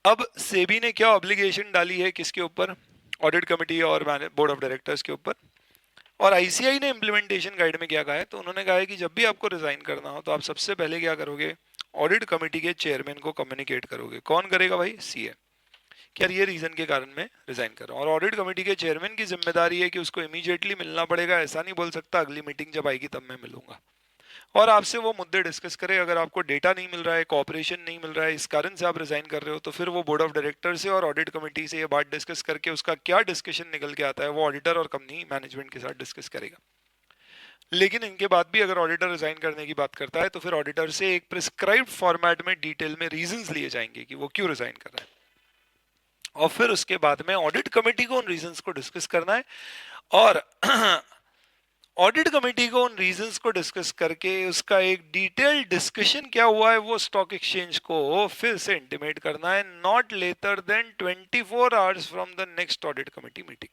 अब सेबी ने क्या ऑब्लिगेशन डाली है, किसके ऊपर, ऑडिट कमेटी और बोर्ड ऑफ डायरेक्टर्स के ऊपर। और आईसीआई ने इम्प्लीमेंटेशन गाइड में क्या कहा है, तो उन्होंने कहा है कि जब भी आपको रिजाइन करना हो तो आप सबसे पहले क्या करोगे, ऑडिट कमेटी के चेयरमैन को कम्युनिकेट करोगे। कौन करेगा भाई, सीए, कि यार ये रीजन के कारण मैं रिजाइन कर रहा हूँ। और ऑडिट कमेटी के चेयरमैन की जिम्मेदारी है कि उसको इमीडिएटली मिलना पड़ेगा, ऐसा नहीं बोल सकता अगली मीटिंग जब आएगी तब मैं मिलूंगा। और आपसे वो मुद्दे डिस्कस करे, अगर आपको डेटा नहीं मिल रहा है, कॉपरेशन नहीं मिल रहा है, इस कारण से आप रिजाइन कर रहे हो, तो फिर वो बोर्ड ऑफ डायरेक्टर से और ऑडिट कमेटी से ये बात डिस्कस करके उसका क्या डिस्कशन निकल के आता है वो ऑडिटर और कंपनी मैनेजमेंट के साथ डिस्कस करेगा। लेकिन इनके बाद भी अगर ऑडिटर रिजाइन करने की बात करता है तो फिर ऑडिटर से एक प्रिस्क्राइब्ड फॉर्मेट में डिटेल में रीजंस लिए जाएंगे कि वो क्यों रिजाइन कर रहा है, और फिर उसके बाद में ऑडिट कमेटी को उन रीजंस को डिस्कस करना है। और ऑडिट कमेटी को उन रीजंस को डिस्कस करके उसका एक डिटेल डिस्कशन क्या हुआ है वो स्टॉक एक्सचेंज को फिर से इंटीमेट करना है, not later than 24 hours from the next audit committee meeting.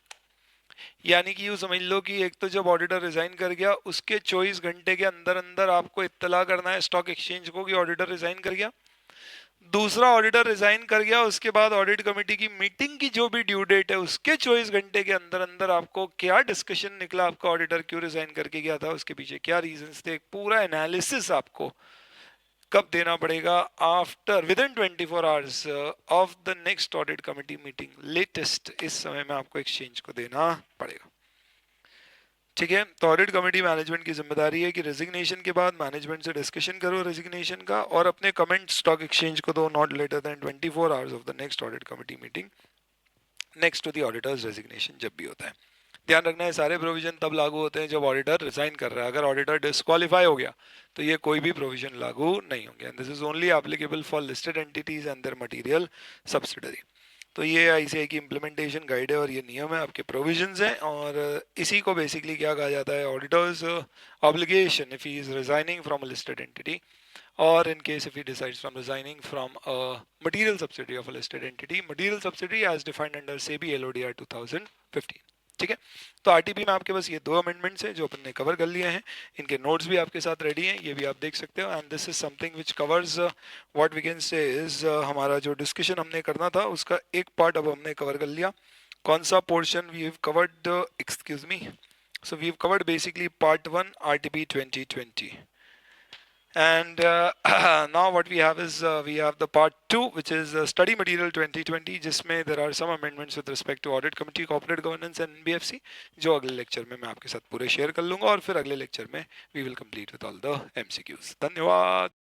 यानी कि यूं समझ लो कि एक तो जब ऑडिटर रिजाइन कर गया उसके 24 घंटे के अंदर अंदर आपको इत्तला करना है स्टॉक एक्सचेंज को कि ऑडिटर रिजाइन कर गया। दूसरा, ऑडिटर रिजाइन कर गया उसके बाद ऑडिट कमेटी की मीटिंग की जो भी ड्यू डेट है उसके 24 घंटे के अंदर अंदर आपको क्या डिस्कशन निकला, आपका ऑडिटर क्यों रिजाइन करके गया था, उसके पीछे क्या रीजंस थे, पूरा एनालिसिस आपको कब देना पड़ेगा, after with in 24 hours of the next audit committee meeting latest, इस समय में आपको एक्सचेंज को देना पड़ेगा, ठीक है। तो ऑडिट कमेटी मैनेजमेंट की जिम्मेदारी है कि रेजिग्नेशन के बाद मैनेजमेंट से डिस्कशन करो रेजिग्नेशन का और अपने कमेंट स्टॉक एक्सचेंज को दो, not later than 24 hours of the next audit committee meeting next to the auditors resignation जब भी होता है। ध्यान रखना है सारे प्रोविजन तब लागू होते हैं जब ऑडिटर रिजाइन कर रहा है। अगर ऑडिटर डिस्क्वालीफाई हो गया तो ये कोई भी प्रोविजन लागू नहीं होंगे। And this is only applicable for listed entities and their material subsidiary. तो ये आईसीआई की इम्प्लीमेंटेशन गाइड है और ये नियम है, आपके प्रोविजंस हैं। और इसी को बेसिकली क्या कहा जाता है, auditors obligation if he is resigning from a listed entity, or in case if he decides from resigning from a material subsidiary of a listed entity, material subsidiary as defined under SEBI LODR 2015। ठीक है, तो RTP में आपके पास ये दो amendments हैं जो अपन ने कवर कर लिए हैं। इनके नोट्स भी आपके साथ रेडी हैं, ये भी आप देख सकते हो। And this is something which covers what we can say is हमारा जो डिस्कशन हमने करना था उसका एक पार्ट अब हमने कवर कर लिया। कौन सा portion we have covered, excuse me, so we've covered basically part 1 RTP 2020, and now what we have is we have the part 2 which is study material 2020 जिसमें there are some amendments with respect to audit committee, corporate governance and NBFC, जो अगले lecture में मैं आपके साथ पूरे share कर लूंगा और फिर अगले लेक्चर में we will complete with all the MCQs। धन्यवाद।